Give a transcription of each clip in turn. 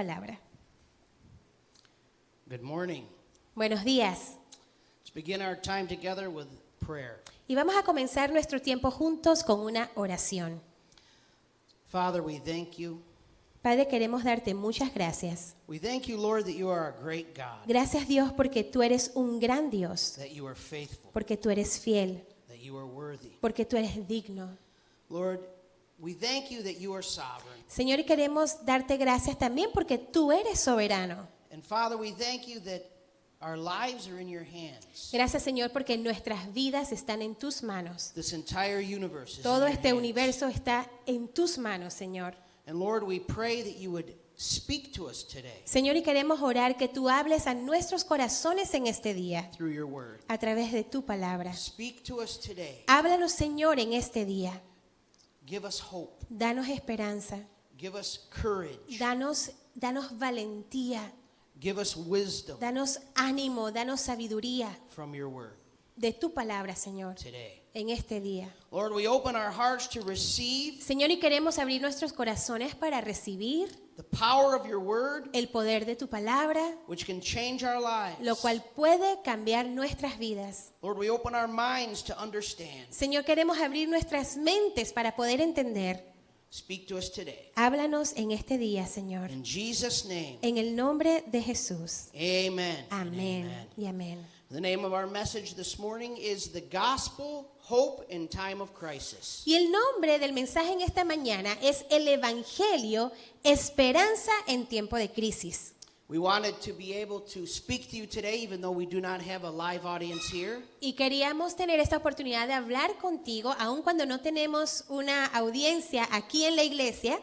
palabra. Good morning. Buenos días. Let's begin our time together with prayer. Y vamos a comenzar nuestro tiempo juntos con una oración. Father, we thank you. Padre, queremos darte muchas gracias. We thank you, Lord, that you are a great God, Gracias, Dios, porque tú eres un gran Dios, that you are faithful, porque tú eres fiel, that you are worthy. porque tú eres digno. Lord, we thank you that you are sovereign. Señor, y queremos darte gracias también porque tú eres soberano. And Father, we thank you that our lives are in your hands. Gracias, Señor, porque nuestras vidas están en tus manos. This entire universe is Todo in your este hands. universo está en tus manos, Señor. And Lord, we pray that you would speak to us today Señor, y queremos orar que tú hables a nuestros corazones en este día, through your word. a través de tu palabra. Speak to us today. Háblanos, Señor, en este día. Give us hope. Danos esperanza. Give us courage. Danos valentía. Give us wisdom Danos ánimo. Danos sabiduría from your word de tu palabra, Señor, today. en este día. Lord, we open our hearts to receive Señor, y queremos abrir nuestros corazones para recibir the power of your word, el poder de tu palabra, which can change our lives. lo cual puede cambiar nuestras vidas. Lord, we open our minds to understand. Señor, queremos abrir nuestras mentes para poder entender. Speak to us today. Háblanos en este día, Señor. In Jesus' name, En el nombre de Jesús. amen. and Amén amen. y amén. The name of our message this morning is The Gospel, Hope in Time of Crisis. Y el nombre del mensaje en esta mañana es el Evangelio, esperanza en tiempo de crisis. We wanted to be able to speak to you today, even though we do not have a live audience here. Y queríamos tener esta oportunidad de hablar contigo, aun cuando no tenemos una audiencia aquí en la iglesia.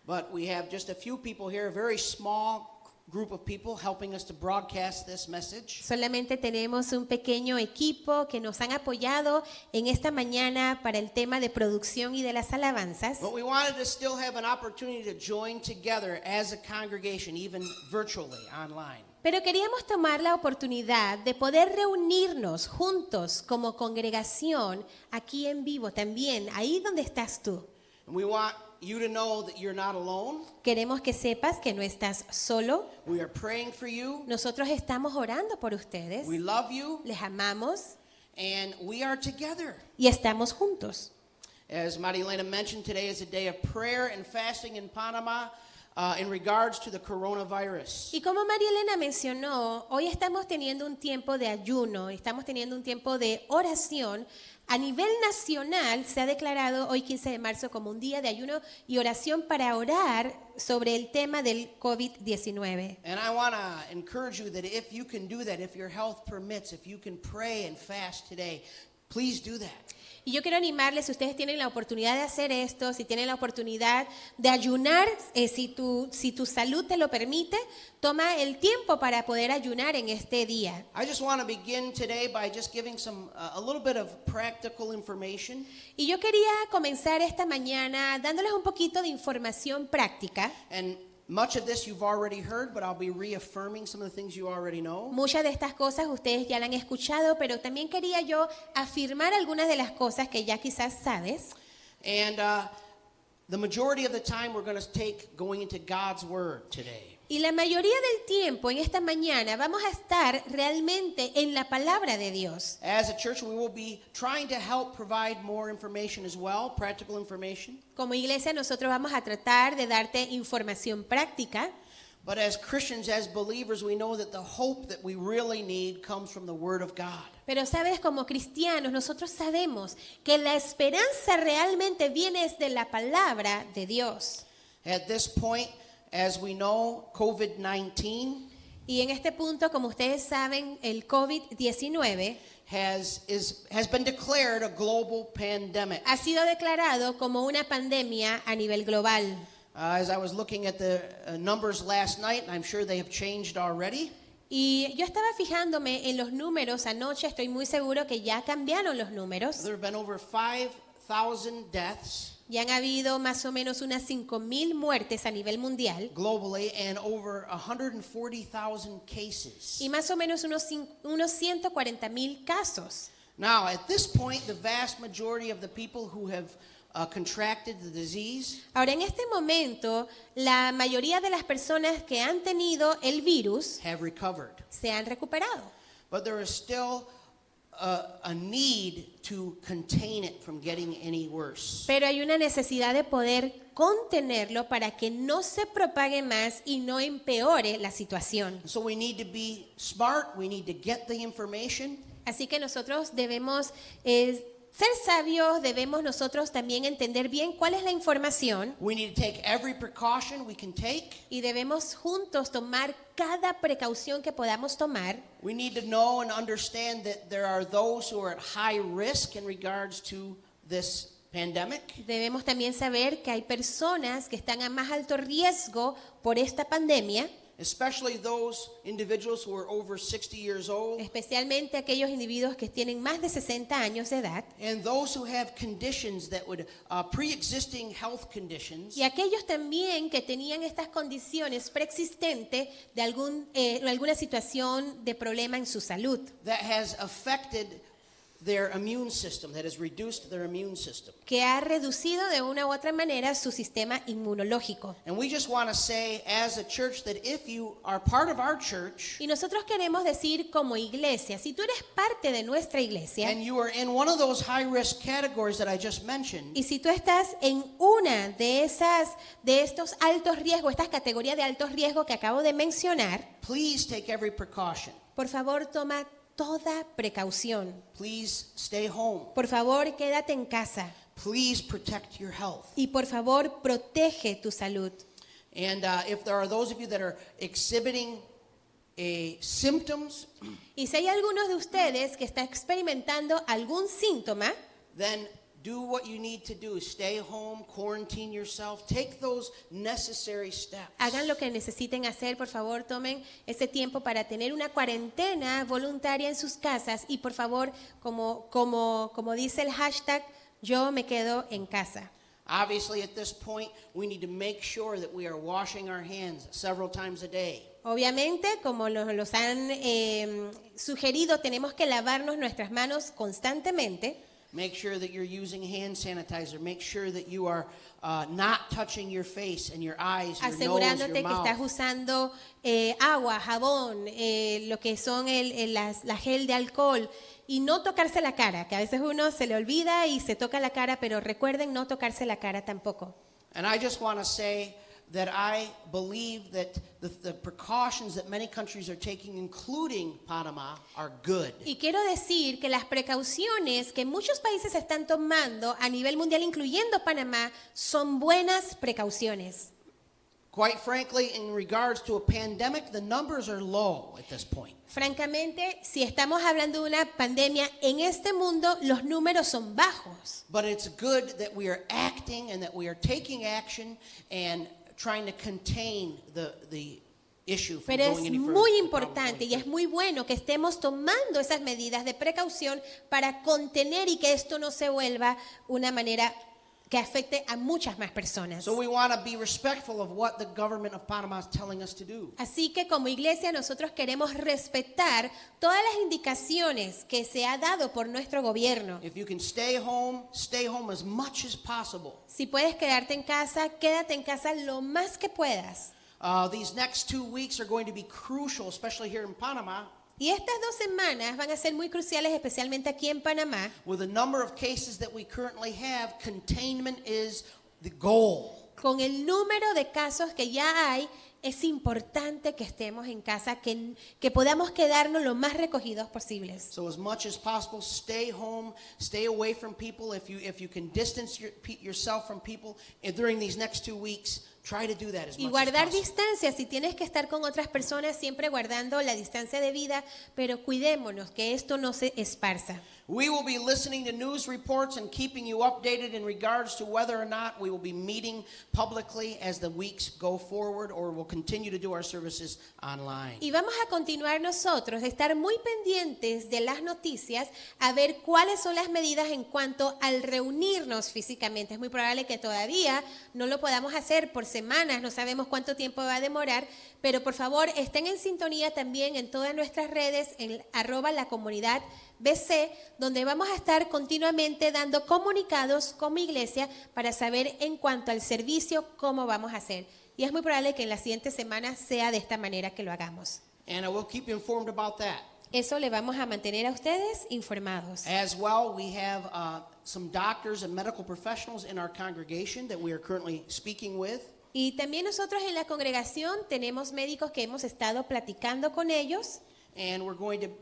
But we have just a few people here, a very small group of people helping us to broadcast this message. Solamente tenemos un pequeño equipo que nos han apoyado en esta mañana para el tema de producción y de las alabanzas. But we wanted to still have an opportunity to join together as a congregation, even virtually, online. Pero queríamos tomar la oportunidad de poder reunirnos juntos como congregación aquí en vivo también, ahí donde estás tú. And we want you to know that you're not alone. Queremos que sepas que no estás solo. We are praying for you. Nosotros estamos orando por ustedes. We love you. Les amamos And we are together. y estamos juntos. As Marilena mentioned, today is a day of prayer and fasting in Panama in regards to the coronavirus. Y como María Elena mencionó, hoy estamos teniendo un tiempo de ayuno, estamos teniendo un tiempo de oración. A nivel nacional se ha declarado hoy 15 de marzo como un día de ayuno y oración para orar sobre el tema del COVID-19. And I want to encourage you that if you can do that, if your health permits, if you can pray and fast today, please do that. Y yo quiero animarles, si ustedes tienen la oportunidad de hacer esto, si tienen la oportunidad de ayunar, si tu salud te lo permite, toma el tiempo para poder ayunar en este día. I just want to begin today by just giving a little bit of practical information. Y yo quería comenzar esta mañana dándoles un poquito de información práctica. And much of this you've already heard, but I'll be reaffirming some of the things you already know. Muchas de estas cosas ustedes ya la han escuchado, pero también quería yo afirmar algunas de las cosas que ya quizás sabes. And the majority of the time we're going to take going into God's Word today. Y la mayoría del tiempo en esta mañana vamos a estar realmente en la palabra de Dios. As a church, we will be trying to help provide more information as well, practical information. Como iglesia nosotros vamos a tratar de darte información práctica. But as Christians, as believers, we know that the hope that we really need comes from the Word of God. Pero sabes, como cristianos nosotros sabemos que la esperanza realmente viene de la palabra de Dios. At this point, as we know, COVID-19 Y en este punto, como ustedes saben, el COVID-19 has been declared a global pandemic. ha sido declarado como una pandemia a nivel global. As I was looking at the numbers last night, and I'm sure they have changed already. Y yo estaba fijándome en los números anoche, estoy muy seguro que ya cambiaron los números. There have been over 5,000 deaths Ya han habido más o menos unas 5,000 muertes a nivel mundial globally and over 140,000 cases. y más o menos unos 140,000 casos. Now, at this point, the vast majority of the people who have contracted the disease Ahora, en este momento, la mayoría de las personas que han tenido el virus have recovered. se han recuperado. But there is still a need to contain it from getting any worse. Pero hay una necesidad de poder contenerlo para que no se propague más y no empeore la situación. So we need to be smart. We need to get the information. Así que nosotros debemos ser sabios, debemos nosotros también entender bien cuál es la información We need to take every precaution we can take. y debemos juntos tomar cada precaución que podamos tomar. We need to know and understand that there are those who are at high risk in regards to this pandemic. Debemos también saber que hay personas que están a más alto riesgo por esta pandemia, Especially those individuals who are over 60 years old especialmente aquellos individuos que tienen más de 60 años de edad and those who have conditions that would, pre-existing health conditions y aquellos también que tenían estas condiciones preexistentes de alguna situación de problema en su salud, that has affected their immune system, that has reduced their immune system. que ha reducido de una u otra manera su sistema inmunológico. And we just want to say as a church that if you are part of our church Y nosotros queremos decir como iglesia, si tú eres parte de nuestra iglesia and you are in one of those high risk categories that I just mentioned, y si tú estás en una de estos altos riesgos, estas categorías de altos riesgos que acabo de mencionar, please take every precaution. por favor toma toda precaución. Please stay home. Por favor, quédate en casa. Please protect your health. Y por favor, protege tu salud. And if there are those of you that are exhibiting symptoms, Y si hay algunos de ustedes que está experimentando algún síntoma, then do what you need to do. Stay home, quarantine yourself, take those necessary steps. hagan lo que necesiten hacer. Por favor, tomen ese tiempo para tener una cuarentena voluntaria en sus casas. Y por favor, como dice el hashtag, yo me quedo en casa. Obviously, at this point, we need to make sure that we are washing our hands several times a day. Obviamente, como los han sugerido, tenemos que lavarnos nuestras manos constantemente. Make sure that you're using hand sanitizer. Make sure that you are not touching your face and your eyes, your nose, Asegurándote your que estás mouth. usando agua, jabón, lo que son la gel de alcohol y no tocarse la cara, que a veces uno se le olvida y se toca la cara, pero recuerden no tocarse la cara tampoco. And I just want to say that I believe that the precautions that many countries are taking, including Panama, are good. Y quiero decir que las precauciones que muchos países están tomando a nivel mundial, incluyendo Panamá, son buenas precauciones. Quite frankly, in regards to a pandemic, the numbers are low at this point. Francamente, si estamos hablando de una pandemia en este mundo, los números son bajos. But it's good that we are acting and that we are taking action and trying to contain the issue from Pero es going any further. muy the problem importante going y es muy bueno que estemos tomando esas medidas de precaución para contener y que esto no se vuelva una manera que afecte a muchas más personas. So we want to be respectful of what the government of Panama is telling us to do. Así que como iglesia nosotros queremos respetar todas las indicaciones que se ha dado por nuestro gobierno. If you can stay home as much as possible. Si puedes quedarte en casa, quédate en casa lo más que puedas. These next 2 weeks are going to be crucial, especially here in Panama, Y estas 2 semanas van a ser muy cruciales, especialmente aquí en Panamá. with the number of cases that we currently have. Containment is the goal. Con el número de casos que ya hay, es importante que estemos en casa, que podamos quedarnos lo más recogidos posibles. So as much as possible, stay home, stay away from people. If you can distance yourself from people during these next 2 weeks, try to do that as Y much as guardar possible. distancia, si tienes que estar con otras personas, siempre guardando la distancia de vida, pero cuidémonos que esto no se esparza. We will be listening to news reports and keeping you updated in regards to whether or not we will be meeting publicly as the weeks go forward, or we'll continue to do our services online. Y vamos a continuar nosotros, de estar muy pendientes de las noticias, a ver cuáles son las medidas en cuanto al reunirnos físicamente. Es muy probable que todavía no lo podamos hacer por semanas, no sabemos cuánto tiempo va a demorar, pero por favor estén en sintonía también en todas nuestras redes, en @lacomunidadbc, donde vamos a estar continuamente dando comunicados como iglesia para saber en cuanto al servicio cómo vamos a hacer. Y es muy probable que en las siguientes semanas sea de esta manera que lo hagamos. And I will keep you informed about that. Eso le vamos a mantener a ustedes informados. As well, we have some doctors and medical professionals in our congregation that we are currently speaking with. Y también nosotros en la congregación tenemos médicos que hemos estado platicando con ellos. And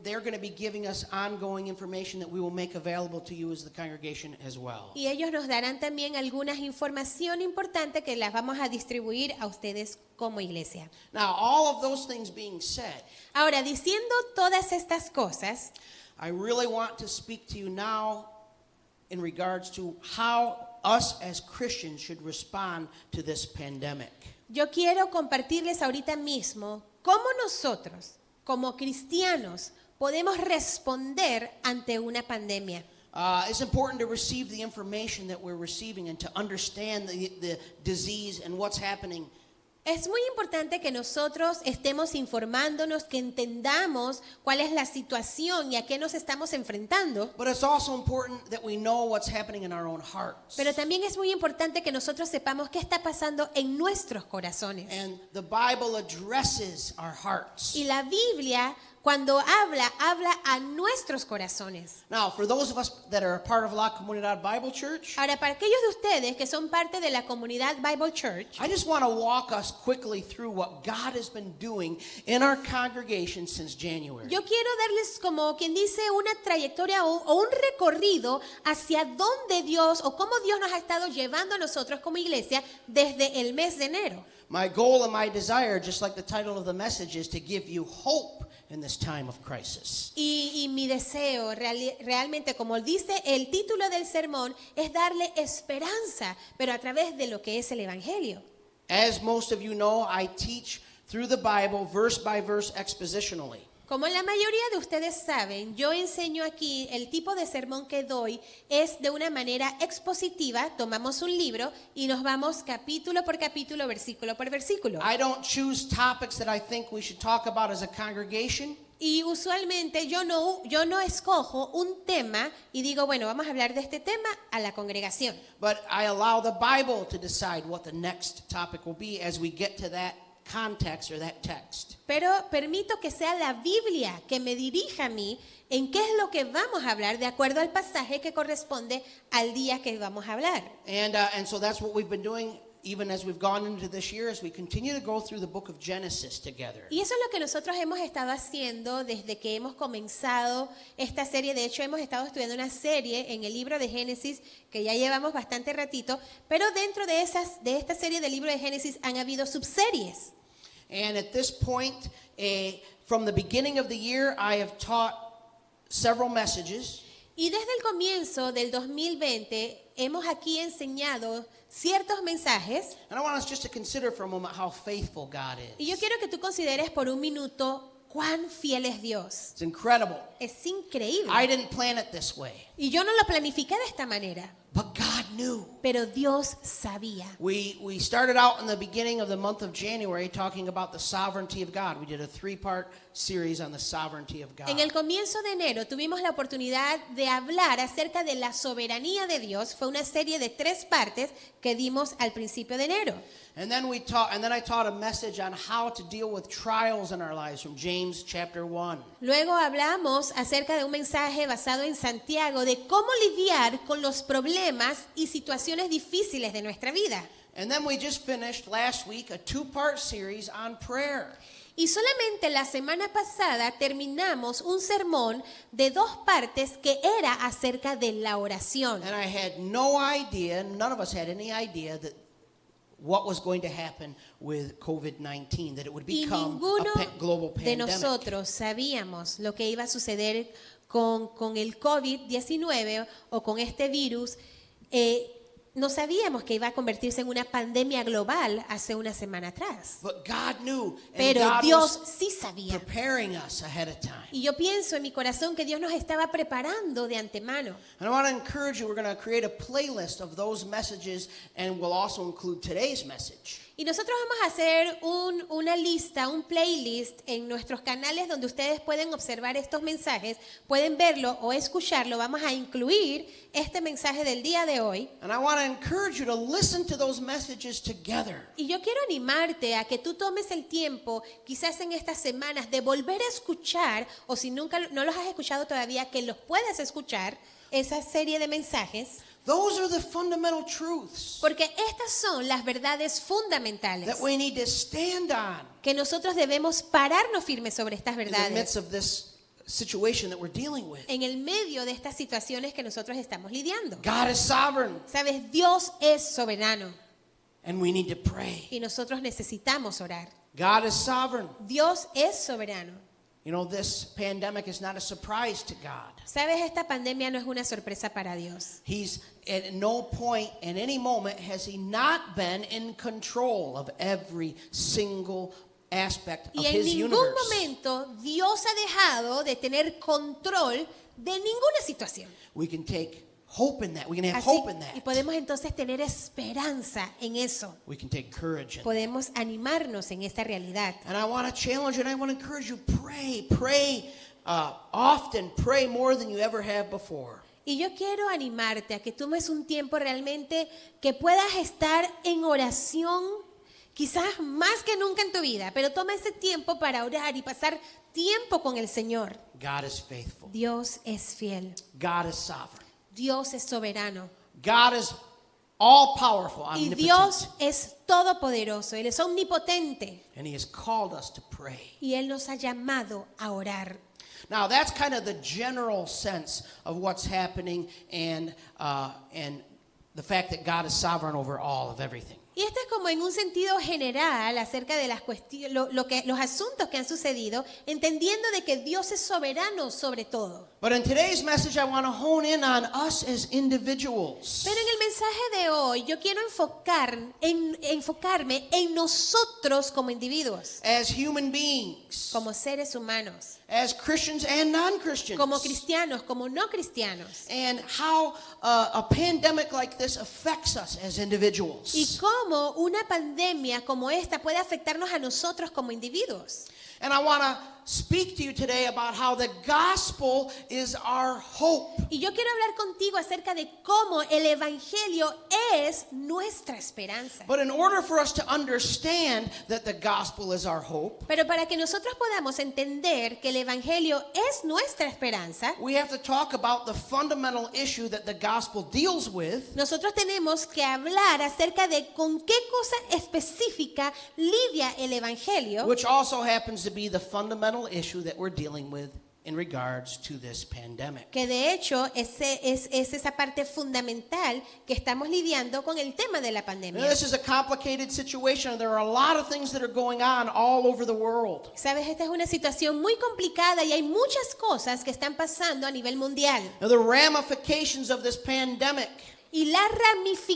they're going to be giving us ongoing information that we will make available to you as the congregation as well. Y ellos nos darán también algunas información importante que las vamos a distribuir a ustedes como iglesia. Now, all of those things being said, Ahora, diciendo todas estas cosas, I really want to speak to you now in regards to how us as Christians should respond to this pandemic. yo quiero compartirles ahorita mismo cómo nosotros, como cristianos, podemos responder ante una pandemia. It's important to receive the information that we're receiving and to understand the disease and what's happening. Es muy importante que nosotros estemos informándonos, que entendamos cuál es la situación y a qué nos estamos enfrentando. But it's also important that we know what's happening in our own hearts. Pero también es muy importante que nosotros sepamos qué está pasando en nuestros corazones. And the Bible addresses our hearts. Y la Biblia, cuando habla a nuestros corazones. Now, for those of us that are a part of La Comunidad Bible Church, Ahora, para aquellos de ustedes que son parte de la comunidad Bible Church, I just want to walk us quickly through what God has been doing in our congregation since January. yo quiero darles, como quien dice, una trayectoria o un recorrido hacia dónde Dios o cómo Dios nos ha estado llevando a nosotros como iglesia desde el mes de enero. My goal and my desire, just like the title of the message, is to give you hope in this time of crisis. Y mi deseo, realmente, como dice el título del sermón, es darle esperanza, pero a través de lo que es el Evangelio. As most of you know, I teach through the Bible verse by verse expositionally. Como la mayoría de ustedes saben, yo enseño aquí, el tipo de sermón que doy es de una manera expositiva. Tomamos un libro y nos vamos capítulo por capítulo, versículo por versículo. I don't choose topics that I think we should talk about as a congregation. Y usualmente yo no escojo un tema y digo, bueno, vamos a hablar de este tema a la congregación. But I allow the Bible to decide what the next topic will be as we get to that context or that text. Pero permito que sea la Biblia que me dirija a mí en qué es lo que vamos a hablar de acuerdo al pasaje que corresponde al día que vamos a hablar. And so that's what we've been doing even as we've gone into this year, as we continue to go through the book of Genesis together. Y eso es lo que nosotros hemos estado haciendo desde que hemos comenzado esta serie. De hecho, hemos estado estudiando una serie en el libro de Génesis que ya llevamos bastante ratito, pero dentro de esta serie del libro de Génesis han habido subseries. And at this point, from the beginning of the year, I have taught several messages. Y desde el comienzo del 2020 hemos aquí enseñado ciertos mensajes. And I want us just to consider for a moment how faithful God is. Y yo quiero que tú consideres por un minuto cuán fiel es Dios. It's incredible. Es increíble. I didn't plan it this way, Y yo no lo planifiqué de esta manera, but God knew. pero Dios sabía. We started out in the beginning of the month of January talking about the sovereignty of God. We did a 3-part series on the sovereignty of God. En el comienzo de enero tuvimos la oportunidad de hablar acerca de la soberanía de Dios. Fue una serie de 3 partes que dimos al principio de enero. And then I taught a message on how to deal with trials in our lives from James chapter 1. Luego hablamos acerca de un mensaje basado en Santiago de cómo lidiar con los problemas y situaciones difíciles de nuestra vida. And then we just finished last week a 2-part series on prayer. Y solamente la semana pasada terminamos un sermón de 2 partes que era acerca de la oración. And I had no idea, none of us had any idea that what was going to happen with COVID-19, that it would Y become ninguno a global de pandemic. nosotros sabíamos lo que iba a suceder con el COVID-19 o con este virus. No sabíamos que iba a convertirse en una pandemia global hace una semana atrás. But God knew, and Pero God Dios was sí sabía. preparing us ahead of time. Y yo pienso en mi corazón que Dios nos estaba preparando de antemano. And I want to encourage you, we're going to create a playlist of those messages, and we'll also include today's message. Y nosotros vamos a hacer una lista, un playlist en nuestros canales donde ustedes pueden observar estos mensajes, pueden verlo o escucharlo. Vamos a incluir este mensaje del día de hoy. And I want to encourage you to listen to those messages together. Y yo quiero animarte a que tú tomes el tiempo, quizás en estas semanas, de volver a escuchar, o si nunca no los has escuchado todavía, que los puedas escuchar, esa serie de mensajes. Those are the fundamental truths Porque estas son las verdades fundamentales that we need to stand on que nosotros debemos pararnos firmes sobre estas in the verdades midst of this situation that we're dealing with. en el medio de estas situaciones que nosotros estamos lidiando. God is sovereign, Sabes, Dios es soberano and we need to pray. y nosotros necesitamos orar. God is sovereign. Dios es soberano. You know, this pandemic is not a surprise to God. Sabes, esta pandemia no es una sorpresa para Dios. He's at no point in any moment has he not been in control of every single aspect of Y en his ningún universe. momento Dios ha dejado de tener control de ninguna situación. We can take hope in that. We can have Así, hope in y that. podemos entonces tener esperanza en eso. We can take courage in that. Podemos animarnos en esta realidad. And I want to challenge you and I want to encourage you, pray often, pray more than you ever have before. Y yo quiero animarte a que tomes un tiempo realmente que puedas estar en oración, quizás más que nunca en tu vida, pero toma ese tiempo para orar y pasar tiempo con el Señor. God is faithful. Dios es fiel. God is sovereign. Dios es soberano. God is all powerful, Y omnipotent. Dios es todopoderoso. Él es omnipotente. And he has called us to pray. Y Él nos ha llamado a orar. Now, that's kind of the general sense of what's happening and the fact that God is sovereign over all of everything. Y esto es como en un sentido general acerca de las cuestiones, los asuntos que han sucedido, entendiendo de que Dios es soberano sobre todo. But in today's message, I want to hone in on us as individuals. Pero en el mensaje de hoy yo quiero enfocarme en nosotros como individuos, As human beings, como seres humanos, as Christians and non-Christians. como cristianos, como no cristianos. And how a pandemic like this affects us as individuals. Y cómo una pandemia como esta puede afectarnos a nosotros como individuos. And I want to speak to you today about how the gospel is our hope. Y yo quiero hablar contigo acerca de cómo el evangelio es nuestra esperanza. But in order for us to understand that the gospel is our hope, Pero para que nosotros podamos entender que el evangelio es nuestra esperanza, we have to talk about the fundamental issue that the gospel deals with, nosotros tenemos que hablar acerca de con qué cosa específica lidia el evangelio, which also happens to be the fundamental issue that we're dealing with in regards to this pandemic. que de hecho es esa parte fundamental que estamos lidiando con el tema de la Now, pandemia. this is a complicated situation. There are a lot of things that are going on all over the world. Sabes, esta es una situación muy complicada y hay muchas cosas que están pasando a nivel mundial. Now, the ramifications of this pandemic Y las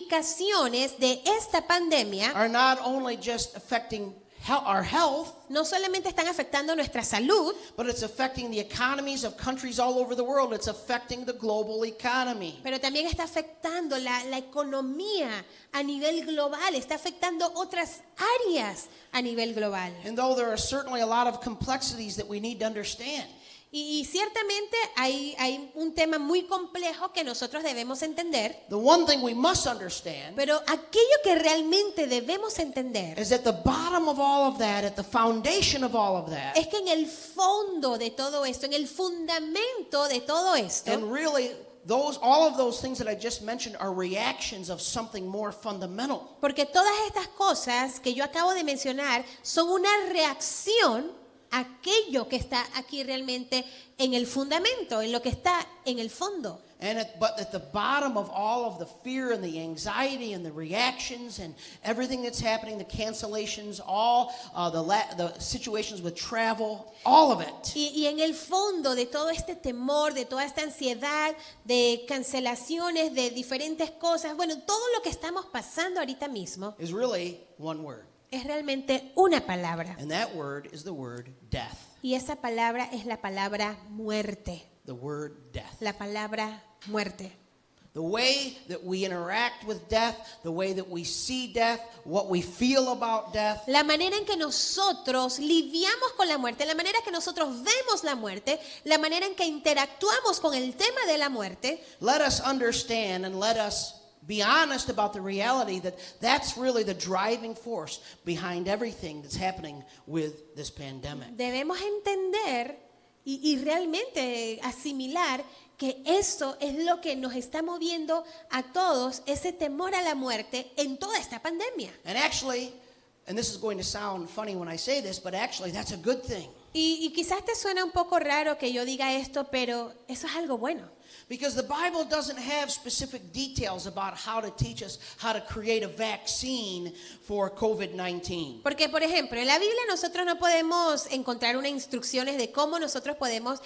ramificaciones de esta pandemia are not only just affecting our health, no solamente están afectando nuestra salud, but it's affecting the economies of countries all over the world. It's affecting the global economy. pero también está afectando la economía a nivel global, está afectando otras áreas a nivel global. And though there are certainly a lot of complexities that we need to understand, Y ciertamente hay un tema muy complejo que nosotros debemos entender, the one thing we must understand pero aquello que realmente debemos entender is at the bottom of all of that, at the foundation of all of that, es que en el fondo de todo esto, en el fundamento de todo esto, and really all of those things that I just mentioned are reactions of something more fundamental. porque todas estas cosas que yo acabo de mencionar son una reacción a aquello que está aquí realmente en el fundamento, en lo que está en el fondo. But at the bottom of all of the fear and the anxiety and the reactions and everything that's happening, the cancellations, all the situations with travel, all of it Y en el fondo de todo este temor, de toda esta ansiedad, de cancelaciones, de diferentes cosas, bueno, todo lo que estamos pasando ahorita mismo is really one word. es realmente una palabra. And that word is the word death. Y esa palabra es la palabra muerte. The word death. La palabra muerte. The way that we interact with death, the way that we see death, what we feel about death. La manera en que nosotros lidiamos con la muerte, la manera que nosotros vemos la muerte, la manera en que interactuamos con el tema de la muerte. Let us understand and let us be honest about the reality that that's really the driving force behind everything that's happening with this pandemic. Debemos entender y realmente asimilar que eso es lo que nos está moviendo a todos, ese temor a la muerte en toda esta pandemia. And actually, and this is going to sound funny when I say this, but actually that's a good thing. Y quizás te suena un poco raro que yo diga esto, pero eso es algo bueno. Because the Bible doesn't have specific details about how to teach us how to create a vaccine for COVID-19. Porque, por ejemplo, en la Biblia nosotros no podemos encontrar unas instrucciones de cómo nosotros podemos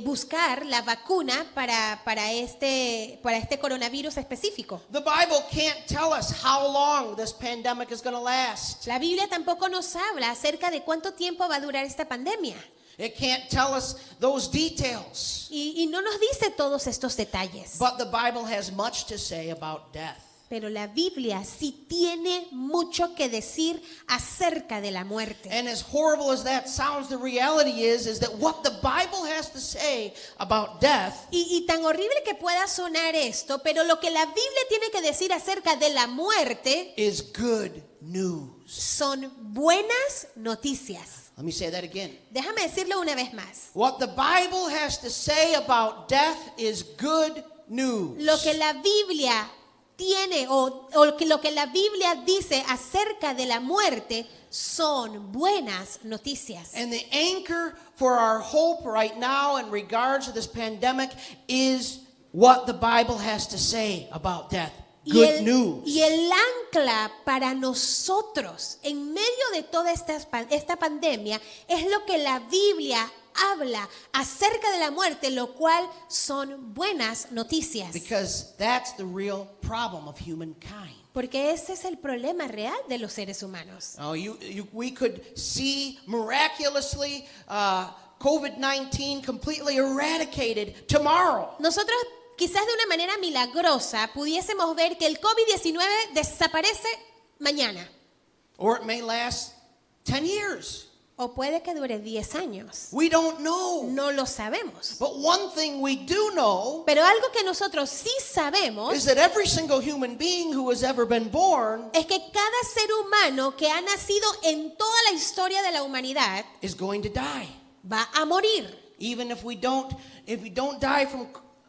buscar la vacuna para este coronavirus específico. The Bible can't tell us how long this pandemic is going to last. La Biblia tampoco nos habla acerca de cuánto tiempo va a durar esta pandemia. It can't tell us those details. Y no nos dice todos estos detalles. But the Bible has much to say about death. Pero la Biblia sí tiene mucho que decir acerca de la muerte. And as horrible as that sounds, the reality is that what the Bible has to say about death Y tan horrible que pueda sonar esto, pero lo que la Biblia tiene que decir acerca de la muerte is good news. son buenas noticias. Let me say that again. Déjame decirlo una vez más. What the Bible has to say about death is good news. Lo que la Biblia tiene o lo que la Biblia dice acerca de la muerte son buenas noticias. And the anchor for our hope right now in regards to this pandemic is what the Bible has to say about death. Good news. Y el ancla para nosotros en medio de toda esta pandemia es lo que la Biblia habla acerca de la muerte, lo cual son buenas noticias. Because that's the real problem of humankind. Porque ese es el problema real de los seres humanos. Oh, we could see miraculously COVID-19 completely eradicated tomorrow. Nosotros quizás de una manera milagrosa pudiésemos ver que el COVID-19 desaparece mañana. Or it may last 10 years. O puede que dure 10 años. We don't know. No lo sabemos. But one thing we do know Pero algo que nosotros sí sabemos is that every single human being who has ever been born es que cada ser humano que ha nacido en toda la historia de la humanidad is going to die. va a morir. Even if we don't die from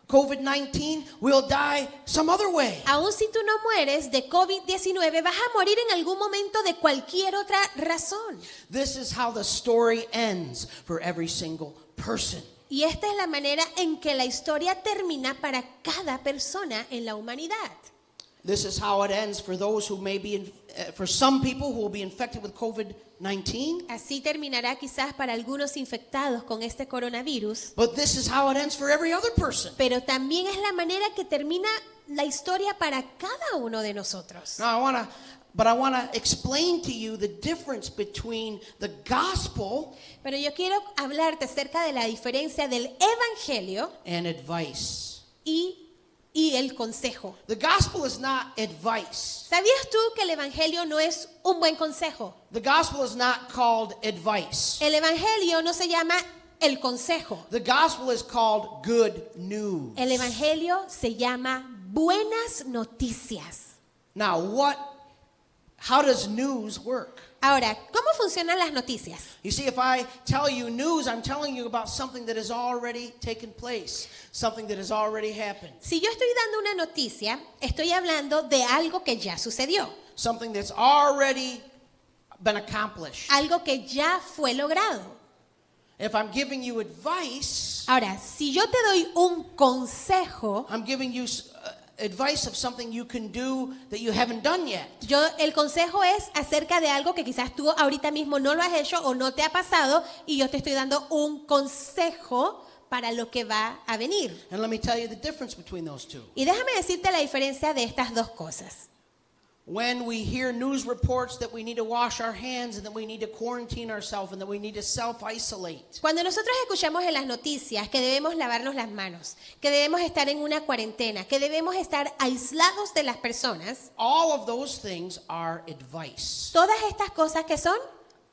COVID-19, we'll die some other way. Aun si tú no mueres de COVID-19, vas a morir en algún momento de cualquier otra razón. This is how the story ends for every single person. Y esta es la manera en que la historia termina para cada persona en la humanidad. This is how it ends for those who may be, for some people who will be infected with COVID-19. Así terminará quizás para algunos infectados con este coronavirus. But this is how it ends for every other person. Pero también es la manera que termina la historia para cada uno de nosotros. Now I want to explain to you the difference between the gospel Pero yo quiero hablarte acerca de la diferencia del evangelio and advice. y el consejo. The gospel is not advice. ¿Sabías tú que el evangelio no es un buen consejo? The gospel is not called advice. El evangelio no se llama el consejo. The gospel is called good news. El evangelio se llama buenas noticias. Now, how does news work? Ahora, ¿cómo funcionan las noticias? You see, if I tell you news, I'm telling you about something that has already taken place, something that has already happened, Si yo estoy dando una noticia, estoy hablando de algo que ya sucedió, something that's already been accomplished. algo que ya fue logrado. If I'm giving you advice, Ahora, si yo te doy un consejo, I'm giving you advice of something you can do that you haven't done yet. el consejo es acerca de algo que quizás tú ahorita mismo no lo has hecho o no te ha pasado y yo te estoy dando un consejo para lo que va a venir. And let me tell you the difference between those two. Y déjame decirte la diferencia de estas dos cosas. when we hear news reports that we need to wash our hands and that we need to quarantine ourselves and that we need to self-isolate. Cuando nosotros escuchamos en las noticias que debemos lavarnos las manos, que debemos estar en una cuarentena, que debemos estar aislados de las personas, All of those things are advice. todas estas cosas que son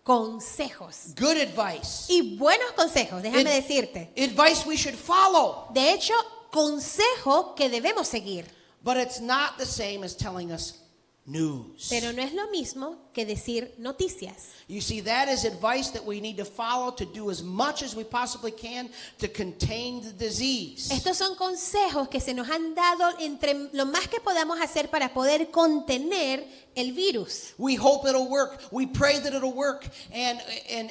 consejos. Good advice. Y buenos consejos, déjame Ad- decirte. Advice we should follow. De hecho, consejo que debemos seguir. But it's not the same as telling us news. Pero no es lo mismo que decir noticias. You see, that is advice that we need to follow to do as much as we possibly can to contain the disease. Estos son consejos que se nos han dado entre lo más que podamos hacer para poder contener el virus. We hope it'll work. We pray that it'll work. And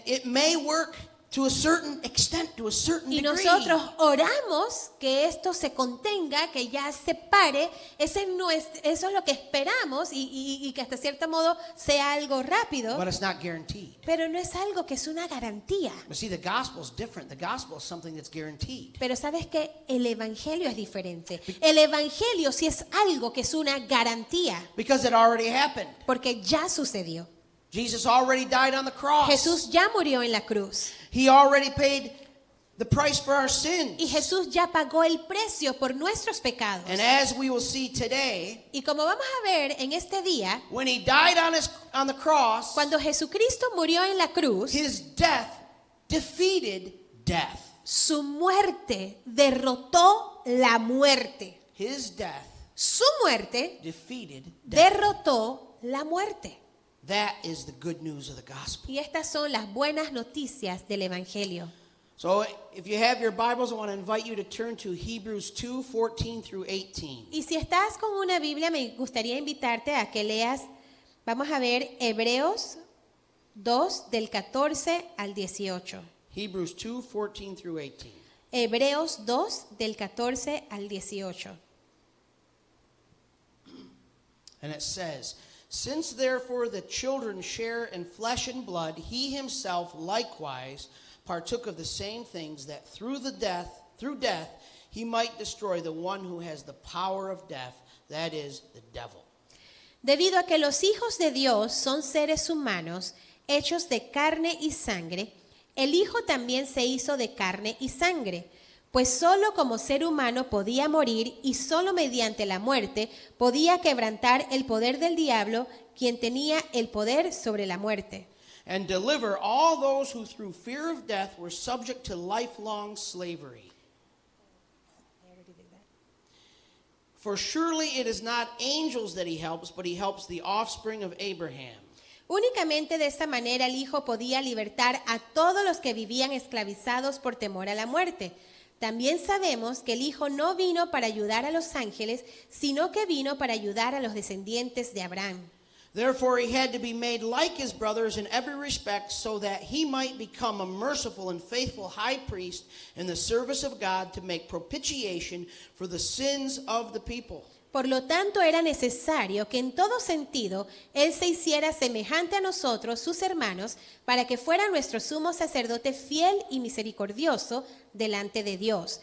it may work to a certain extent, to a certain Y degree. nosotros oramos que esto se contenga, que ya se pare. Eso es lo que esperamos y que hasta cierto modo sea algo rápido. But it's not guaranteed. Pero no es algo que es una garantía. But see, the gospel is different. The gospel is something that's guaranteed. Pero sabes que el evangelio es diferente. El evangelio sí es algo que es una garantía, Because it already happened. porque ya sucedió. Jesus already died on the cross. Jesús ya murió en la cruz. He already paid the price for our sins. Y Jesús ya pagó el precio por nuestros pecados. And as we will see today, Y como vamos a ver en este día, when he died on the cross, cuando Jesucristo murió en la cruz, his death defeated death. su muerte derrotó la muerte. His death Su muerte defeated death. derrotó la muerte. That is the good news of the gospel. Y estas son las buenas noticias del evangelio. So if you have your Bibles, I want to invite you to turn to Hebrews 2:14 through 18. Y si estás con una Biblia, me gustaría invitarte a que leas, vamos a ver Hebreos 2 del 14 al 18. Hebrews 2:14 through 18. Hebreos 2 del 14 al 18. And it says, "Since therefore the children share in flesh and blood, he himself likewise partook of the same things, that through death he might destroy the one who has the power of death, that is, the devil." Debido a que los hijos de Dios son seres humanos, hechos de carne y sangre, el Hijo también se hizo de carne y sangre, pues solo como ser humano podía morir y solo mediante la muerte podía quebrantar el poder del diablo, quien tenía el poder sobre la muerte. And deliver all those who through fear of death were subject to lifelong slavery. For surely it is not angels that he helps, but he helps the offspring of Abraham. Únicamente de esta manera el Hijo podía libertar a todos los que vivían esclavizados por temor a la muerte. También sabemos que el Hijo no vino para ayudar a los ángeles, sino que vino para ayudar a los descendientes de Abraham. Therefore he had to be made like his brothers in every respect, so that he might become a merciful and faithful high priest in the service of God to make propitiation for the sins of the people. Por lo tanto, era necesario que en todo sentido Él se hiciera semejante a nosotros, sus hermanos, para que fuera nuestro sumo sacerdote fiel y misericordioso delante de Dios.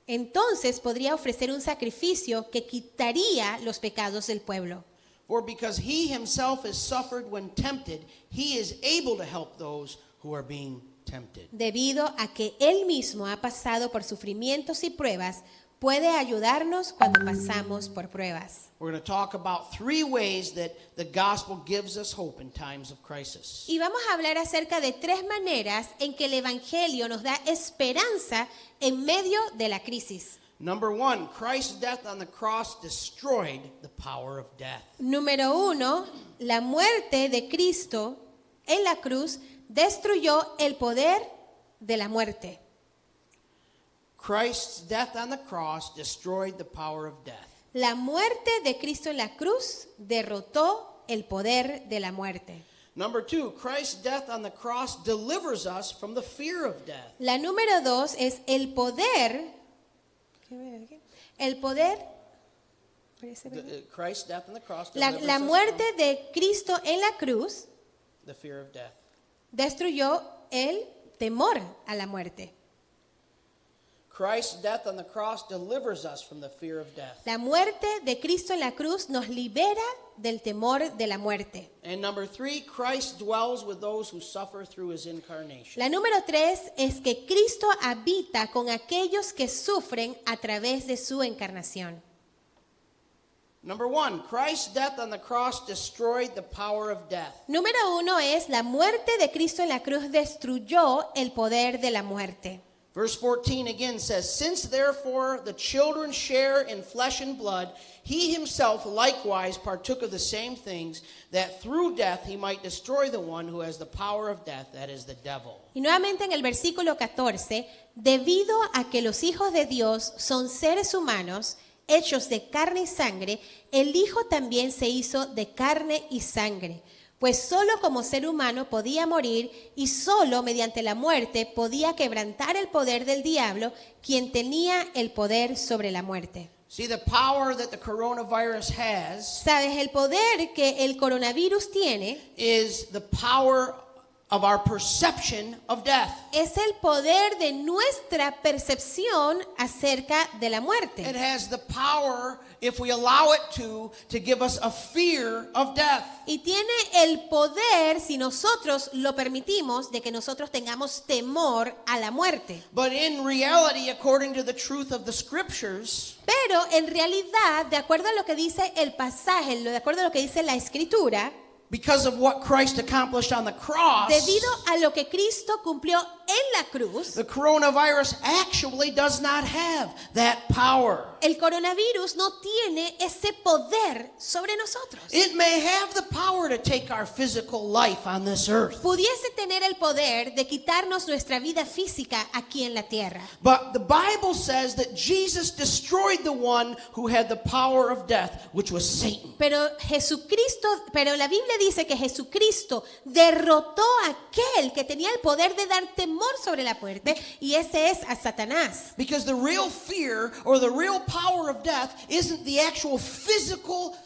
Entonces podría ofrecer un sacrificio que quitaría los pecados del pueblo. For because he himself has suffered when tempted, he is able to help those who are being tempted. Debido a que Él mismo ha pasado por sufrimientos y pruebas, puede ayudarnos cuando pasamos por pruebas. We're going to talk about 3 ways that the gospel gives us hope in times of crisis. Y vamos a hablar acerca de 3 maneras en que el Evangelio nos da esperanza en medio de la crisis. Number 1, Christ's death on the cross destroyed the power of death. Número 1, la muerte de Cristo en la cruz destruyó el poder de la muerte. Christ's death on the cross destroyed the power of death. La muerte de Cristo en la cruz derrotó el poder de la muerte. Number 2, Christ's death on the cross delivers us from the fear of death. La número 2 es el poder. El poder. Christ's death on the cross La delivers us muerte de Cristo en la cruz from the fear of death. destruyó el temor a la muerte. Christ's death on the cross delivers us from the fear of death. La muerte de Cristo en la cruz nos libera del temor de la muerte. And number 3, Christ dwells with those who suffer through his incarnation. La número 3 es que Cristo habita con aquellos que sufren a través de su encarnación. Number 1, Christ's death on the cross destroyed the power of death. Número 1 es la muerte de Cristo en la cruz destruyó el poder de la muerte. Verse 14 again says, "Since therefore the children share in flesh and blood, he himself likewise partook of the same things, that through death he might destroy the one who has the power of death, that is the devil." Y nuevamente en el versículo 14, debido a que los hijos de Dios son seres humanos, hechos de carne y sangre, el Hijo también se hizo de carne y sangre. Pues solo como ser humano podía morir y solo mediante la muerte podía quebrantar el poder del diablo, quien tenía el poder sobre la muerte. See, the power that the coronavirus has ¿Sabes? El poder que el coronavirus tiene is the power of our perception of death. es el poder de nuestra percepción acerca de la muerte. It has the power, if we allow it to give us a fear of death. Y tiene el poder, si nosotros lo permitimos, de que nosotros tengamos temor a la muerte. But in reality, according to the truth of the scriptures, Pero en realidad, de acuerdo a lo que dice el pasaje, de acuerdo a lo que dice la Escritura, because of what Christ accomplished on the cross, debido a lo que Cristo cumplió en la cruz, the coronavirus actually does not have that power. el coronavirus no tiene ese poder sobre nosotros. It may have the power to take our physical life on this earth. Pudiese tener el poder de quitarnos nuestra vida física aquí en la tierra. But the Bible says that Jesus destroyed the one who had the power of death, which was Satan. Pero la Biblia dice que Jesucristo derrotó a aquel que tenía el poder de dar temor sobre la muerte, y ese es a Satanás. Because the real fear or the real power of death isn't the actual physical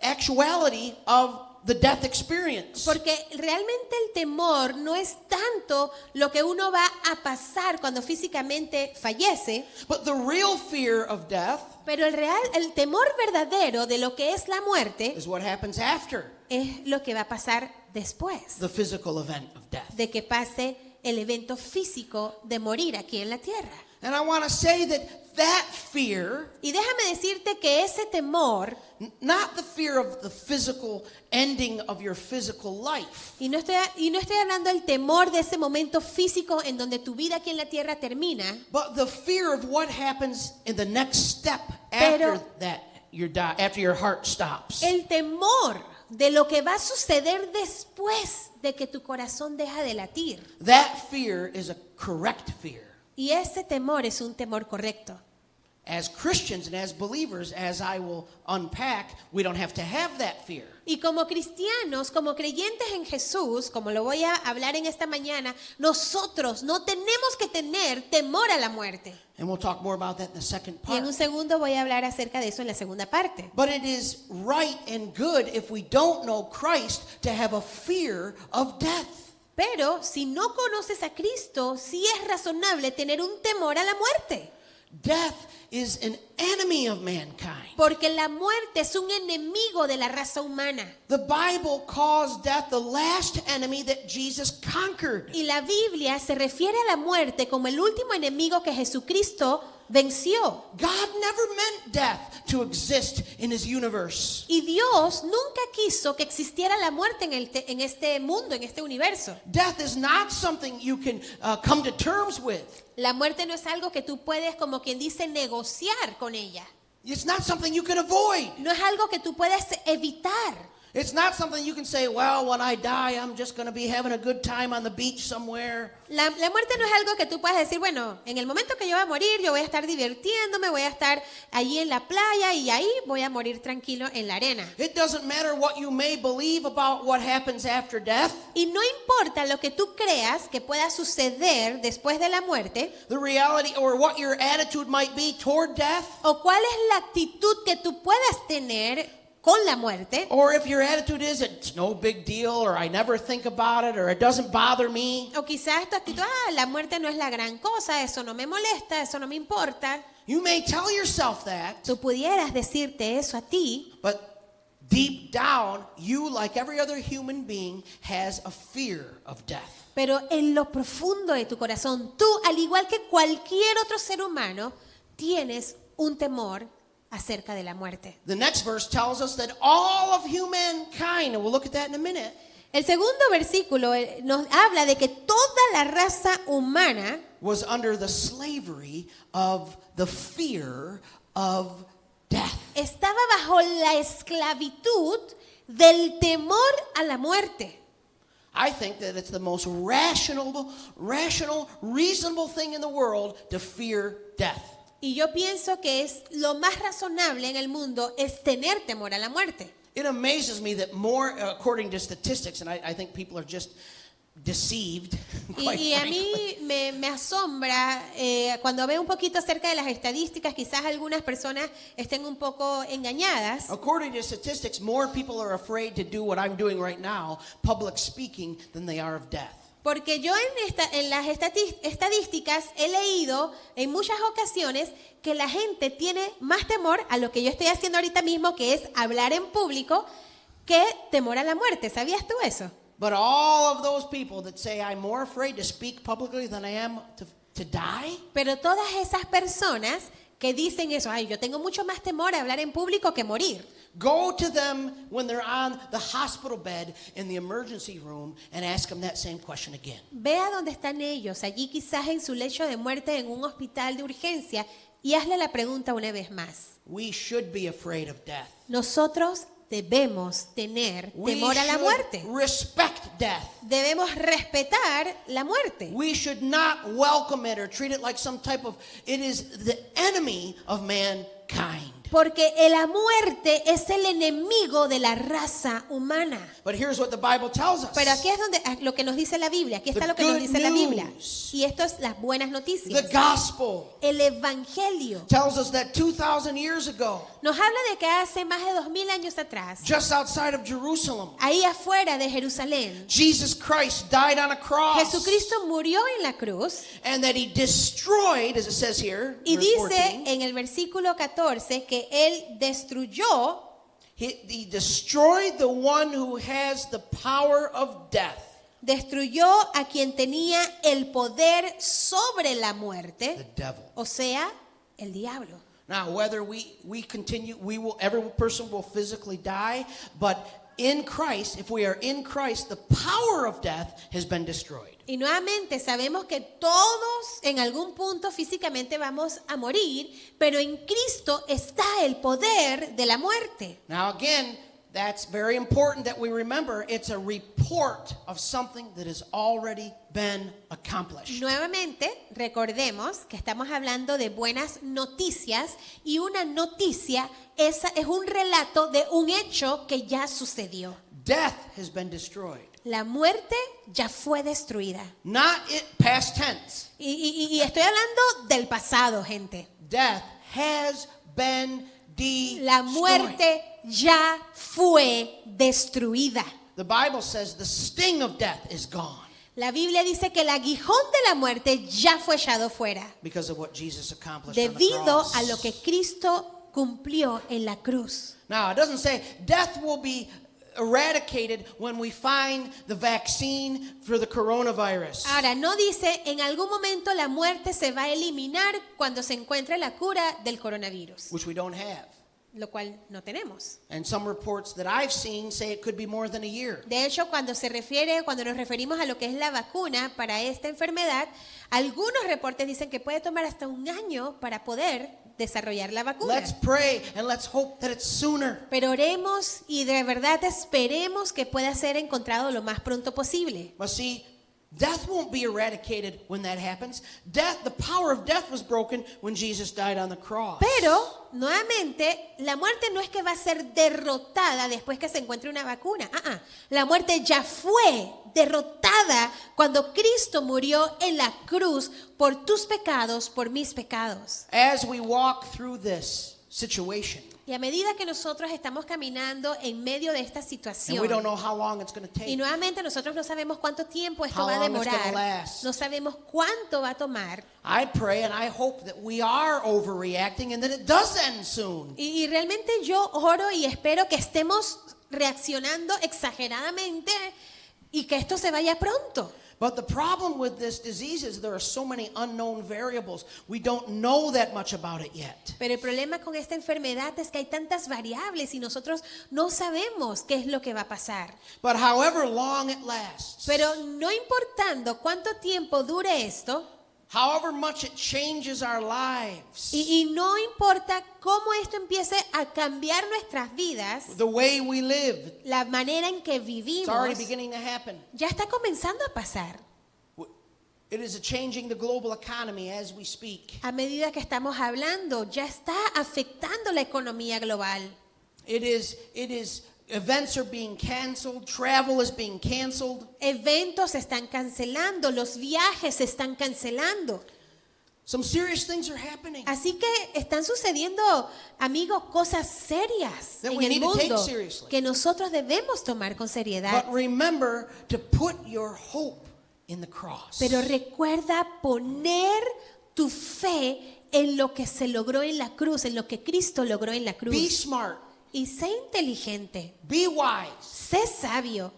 actuality of the death experience. Porque realmente el temor no es tanto lo que uno va a pasar cuando físicamente fallece, But the real fear of death pero el temor verdadero de lo que es la muerte is what happens after es lo que va a pasar después the physical event of death. de que pase el evento físico de morir aquí en la tierra. And I want to say that fear, Y déjame decirte que ese temor, not the fear of the physical ending of your physical life, y no estoy hablando del temor de ese momento físico en donde tu vida aquí en la tierra termina, but the fear of what happens in the next step after after your heart stops. el temor de lo que va a suceder después de que tu corazón deja de latir. That fear is a correct fear. Y ese temor es un temor correcto. As Christians and as believers, as I will unpack, we don't have to have that fear. Y como cristianos, como creyentes en Jesús, como lo voy a hablar en esta mañana, nosotros no tenemos que tener temor a la muerte. And we'll talk more about that in the second Y en part. un segundo voy a hablar acerca de eso en la segunda parte. But it is right and good if we don't know Christ to have a fear of death. Pero si no conoces a Cristo, sí es razonable tener un temor a la muerte. Death is an enemy of mankind. Porque la muerte es un enemigo de la raza humana. The Bible calls death the last enemy that Jesus conquered. Y la Biblia se refiere a la muerte como el último enemigo que Jesucristo venció. God never meant death to exist in his universe. Y Dios nunca quiso que existiera la muerte en este mundo, en este universo. Death is not something you can come to terms with. La muerte no es algo que tú puedes, como quien dice, negociar con ella. It's not something you can avoid. No es algo que tú puedes evitar. It's not something you can say, well, when I die, I'm just going to be having a good time on the beach somewhere. La muerte no es algo que tú puedas decir, bueno, en el momento que yo voy a morir, yo voy a estar divirtiéndome, voy a estar allí en la playa y ahí voy a morir tranquilo en la arena. It doesn't matter what you may believe about what happens after death. Y no importa lo que tú creas que pueda suceder después de la muerte, The reality or what your attitude might be toward death. o cuál es la actitud que tú puedas tener con la muerte, Or if your attitude is, it's no big deal, or I never think about it, or it doesn't bother me. o quizás tu actitud, la muerte no es la gran cosa, eso no me molesta, eso no me importa. You may tell yourself that, Tú pudieras decirte eso a ti, but deep down, you, like every other human being, has a fear of death. Pero en lo profundo de tu corazón, tú, al igual que cualquier otro ser humano, tienes un temor acerca de la muerte. The next verse tells us that all of humankind, and we'll look at that in a minute, El segundo versículo nos habla de que toda la raza humana was under the slavery of the fear of death. estaba bajo la esclavitud del temor a la muerte. I think that it's the most rational, reasonable thing in the world to fear death. Y yo pienso que es lo más razonable en el mundo es tener temor a la muerte. It amazes me that more, according to statistics, and I think people are just deceived, quite Y a frankly. mí me asombra cuando veo un poquito acerca de las estadísticas, quizás algunas personas estén un poco engañadas. According to statistics, more people are afraid to do what I'm doing right now, public speaking, than they are of death. Porque yo en las estadísticas he leído en muchas ocasiones que la gente tiene más temor a lo que yo estoy haciendo ahorita mismo, que es hablar en público, que temor a la muerte. ¿Sabías tú eso? But all of those people that say I'm more afraid to speak publicly than I am to die, Pero todas esas personas que dicen eso, ay, yo tengo mucho más temor a hablar en público que morir. go to them when they're on the hospital bed in the emergency room and ask them that same question again. Ve a dónde están ellos, allí quizás en su lecho de muerte en un hospital de urgencia, y hazle la pregunta una vez más. We should be afraid of death. Nosotros debemos tener We temor a la should muerte. respect death. Debemos respetar la muerte. We should not welcome it or treat it like some type of, it is the enemy of mankind. Porque la muerte es el enemigo de la raza humana. But here's what the Bible tells us. Pero aquí es donde lo que nos dice la Biblia. Aquí está The lo que nos good dice la Biblia. news. Y esto es las buenas The noticias. gospel El evangelio tells us that 2,000 years ago, nos habla de que hace más de 2000 años atrás, just outside of Jerusalem, ahí afuera de Jerusalén, Jesus Christ died on a cross. Jesucristo murió en la cruz. And that he destroyed, as it says here, Y verse dice 14, en el versículo 14 que él destruyó, he destroyed the one who has the power of death, destruyó a quien tenía el poder sobre la the muerte, devil. o sea, el diablo. Now, whether we continue, every person will physically die, but in Christ, if we are in Christ, the power of death has been destroyed. Y nuevamente sabemos que todos en algún punto físicamente vamos a morir, pero en Cristo está el poder de la muerte. Now, again, that's very important that we remember it's a report of something that has already been accomplished. Nuevamente, recordemos que estamos hablando de buenas noticias y una noticia es un relato de un hecho que ya sucedió. Death has been destroyed. La muerte ya fue destruida. Not it past tense. Y estoy hablando del pasado, gente. Death has been destroyed. La muerte ya fue destruida. The Bible says the sting of death is gone La Biblia dice que el aguijón de la muerte ya fue echado fuera because of what Jesus accomplished on the debido cross. a lo que Cristo cumplió en la cruz. Now, it doesn't say death will be eradicated when we find the vaccine for the coronavirus. Ahora, no dice en algún momento la muerte se va a eliminar cuando se encuentre la cura del coronavirus, Which we don't have. lo cual no tenemos. And some reports that I've seen say it could be more than a year. De hecho, cuando nos referimos a lo que es la vacuna para esta enfermedad, algunos reportes dicen que puede tomar hasta un año para poder desarrollar la vacuna. Let's pray and let's hope that it's sooner. Pero oremos y de verdad esperemos que pueda ser encontrado lo más pronto posible. But see, death won't be eradicated when that happens. The power of death was broken when Jesus died on the cross. Pero, nuevamente, la muerte no es que va a ser derrotada después que se encuentre una vacuna. La muerte ya fue derrotada cuando Cristo murió en la cruz por tus pecados, por mis pecados. As we walk through this situation, Y Y a medida que nosotros estamos caminando en medio de esta And we don't situación, know how long it's going to y take. nuevamente nosotros no sabemos cuánto tiempo esto How va a long it's gonna demorar, last. no sabemos cuánto va a tomar. I pray and I hope that we are overreacting and that it does end soon. Y realmente yo oro y espero que estemos reaccionando exageradamente y que esto se vaya pronto. But the problem with this disease is there are so many unknown variables. We don't know that much about it yet. Pero el problema con esta enfermedad es que hay tantas variables y nosotros no sabemos qué es lo que va a pasar. But however long it lasts, Pero no importando cuánto tiempo dure esto, however much it changes our lives, y no importa cómo esto empiece a cambiar nuestras vidas, the way we live, la manera en que it's vivimos, already beginning to happen. ya está comenzando a pasar. It is changing the global economy as we speak. A medida que estamos hablando, ya está afectando la economía global. Events are being canceled, travel is being canceled. Eventos se están cancelando, los viajes se están cancelando. Some serious things are happening. Así que están sucediendo, amigos, cosas serias That en we el need to take mundo seriously. que nosotros debemos tomar con seriedad. But remember to put your hope in the cross. Pero recuerda poner tu fe en lo que se logró en la cruz, en lo que Cristo logró en la Be cruz. smart, Y sé inteligente, be wise. sé sabio.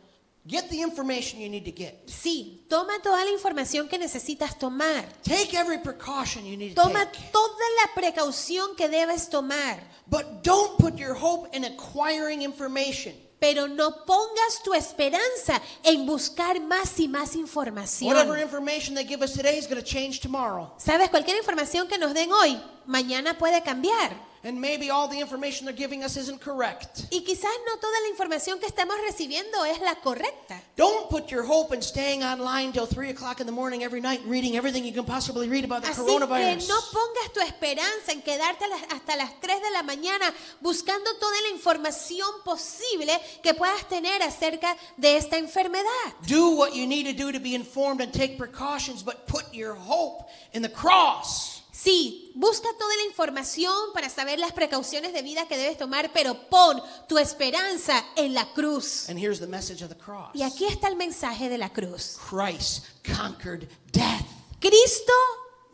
Get the information you need to get. Sí, toma toda la información que necesitas tomar. Take every precaution you need to Toma take. toda la precaución que debes tomar. But don't put your hope in acquiring information. Pero no pongas tu esperanza en buscar más y más información. Whatever information they give us today is going to change tomorrow. ¿Sabes? Cualquier información que nos den hoy, mañana puede cambiar. And maybe all the information they're giving us isn't correct. Y quizás no toda la información que estamos recibiendo es la correcta. Don't put your hope in staying online till 3 o'clock in the morning every night and reading everything you can possibly read about the Así coronavirus. que no pongas tu esperanza en quedarte hasta las 3 de la mañana buscando toda la información posible que puedas tener acerca de esta enfermedad. Do what you need to do to be informed and take precautions, but put your hope in the cross. Sí, busca toda la información para saber las precauciones de vida que debes tomar, pero pon tu esperanza en la cruz. And here's the message of the cross. Y aquí está el mensaje de la cruz. Christ conquered death. Cristo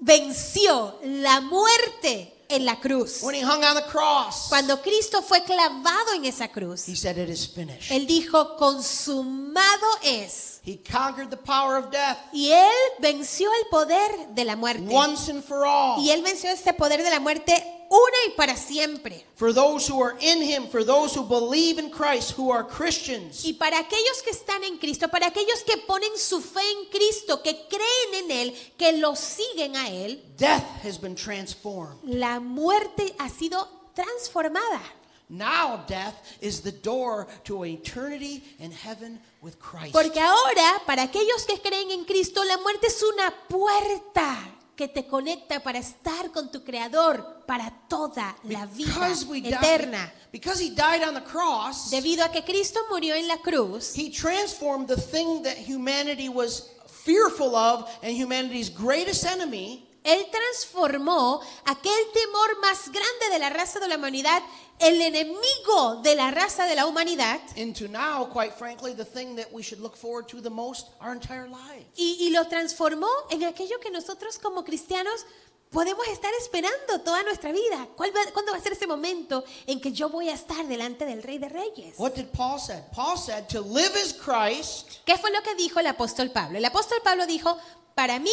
venció la muerte en la cruz. When he hung on the cross, Cuando Cristo fue clavado en esa cruz, he said, "It is finished." Él dijo, consumado es. He conquered the power of death Y Él venció el poder de la muerte. once and for all. Y Él venció ese poder de la muerte una y para siempre. For those who are in him, for those who believe in Christ, who are Christians, Y para aquellos que están en Cristo, para aquellos que ponen su fe en Cristo, que creen en Él, que lo siguen a Él, death has been transformed. la muerte ha sido transformada. Now death is the door to eternity in heaven with Christ. Porque ahora, para aquellos que creen en Cristo, la muerte es una puerta que te conecta para estar con tu Creador para toda la vida eterna. Because he died on the cross, Debido a que Cristo murió en la cruz, he transformed the thing that humanity was fearful of and humanity's greatest enemy Él transformó aquel temor más grande de la raza de la humanidad, el enemigo de la raza de la humanidad, into now, quite frankly, the thing that we should look forward to the most our entire lives. y lo transformó en aquello que nosotros como cristianos podemos estar esperando toda nuestra vida. ¿Cuándo va a ser ese momento en que yo voy a estar delante del Rey de Reyes? What did Paul say? Paul said, to live is Christ. ¿Qué fue lo que dijo el apóstol Pablo? El apóstol Pablo dijo, para mí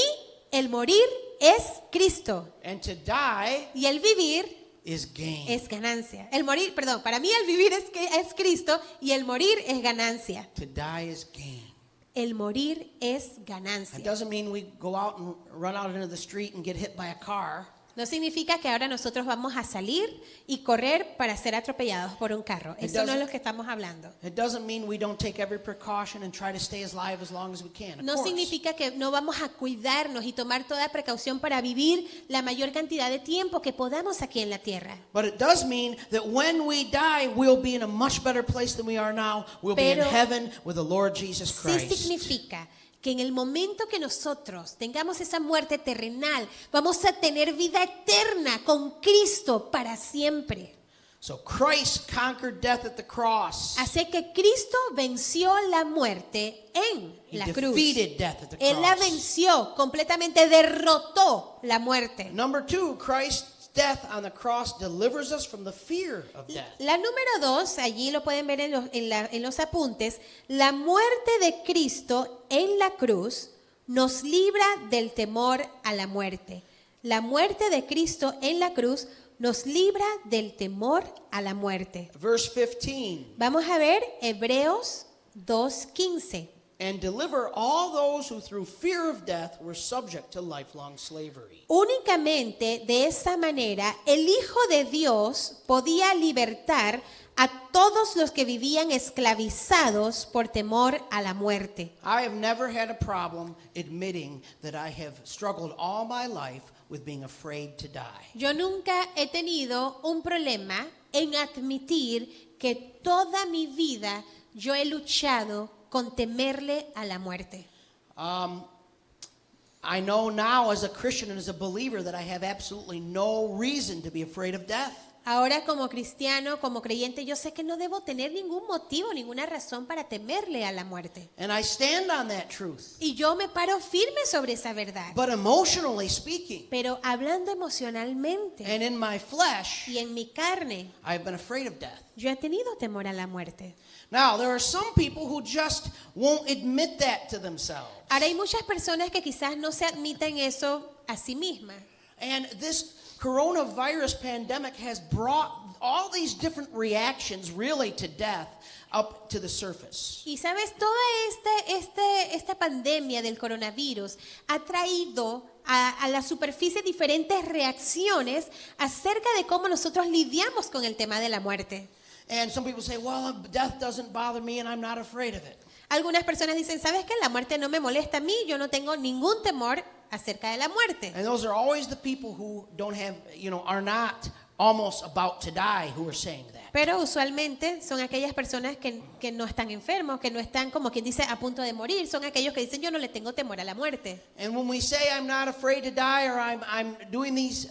el morir es Cristo And to die y el vivir is gain. es ganancia. Para mí el vivir es Cristo y el morir es ganancia. To die is gain. El morir es It ganancia. doesn't mean we go out and run out into the street and get hit by a car. No significa que ahora nosotros vamos a salir y correr para ser atropellados por un carro. Eso no es lo que estamos hablando. It doesn't mean we don't take every precaution and try to stay alive as long as we can. Of No course. significa que no vamos a cuidarnos y tomar toda precaución para vivir la mayor cantidad de tiempo que podamos aquí en la tierra. But it does mean that when we die, we'll be in a much better place than we are now. We'll be in Pero heaven with the Lord Jesus Sí Christ. significa que en el momento que nosotros tengamos esa muerte terrenal, vamos a tener vida eterna con Cristo para siempre. So Christ conquered death at the cross. Así que Cristo venció la muerte en He la cruz. defeated death at the Él la cross. venció, completamente derrotó la muerte. Number 2, Christ's death on the cross delivers us from the fear of death. La número 2, allí lo pueden ver en los apuntes, la muerte de Cristo en la cruz nos libra del temor a la muerte. La muerte de Cristo en la cruz nos libra del temor a la muerte. Verse 15. Vamos a ver Hebreos 2:15. And deliver all those who through fear of death were subject to lifelong slavery. Únicamente de esa manera el Hijo de Dios podía libertar a todos los que vivían esclavizados por temor a la muerte. I have never had a problem admitting that I have struggled all my life with being afraid to die. Yo nunca he tenido un problema en admitir que toda mi vida yo he luchado con temerle a la muerte. I know now as a Christian and as a believer that I have absolutely no reason to be afraid of death. Ahora como cristiano, como creyente, yo sé que no debo tener ningún motivo, ninguna razón para temerle a la muerte. And I stand on that truth. Y yo me paro firme sobre esa verdad. But emotionally speaking, Pero hablando emocionalmente and in my flesh, y en mi carne, I've been afraid of death. yo he tenido temor a la muerte. Now, there are some people who just won't admit that to themselves. Ahora hay muchas personas que quizás no se admiten eso a sí mismas. And this coronavirus pandemic has brought all these different reactions really to death up to the surface. Y sabes, toda esta pandemia del coronavirus ha traído a la superficie diferentes reacciones acerca de cómo nosotros lidiamos con el tema de la muerte. And some people say, well, death doesn't bother me and I'm not afraid of it. Algunas personas dicen, ¿sabes qué? La muerte no me molesta a mí, yo no tengo ningún temor acerca de la muerte. And those are always the people who don't have, are not almost about to die who are saying that. Pero usualmente son aquellas personas que no están enfermos, que no están, como quien dice, a punto de morir. Son aquellos que dicen, yo no le tengo temor a la muerte. And when we say I'm not afraid to die, or I'm doing these,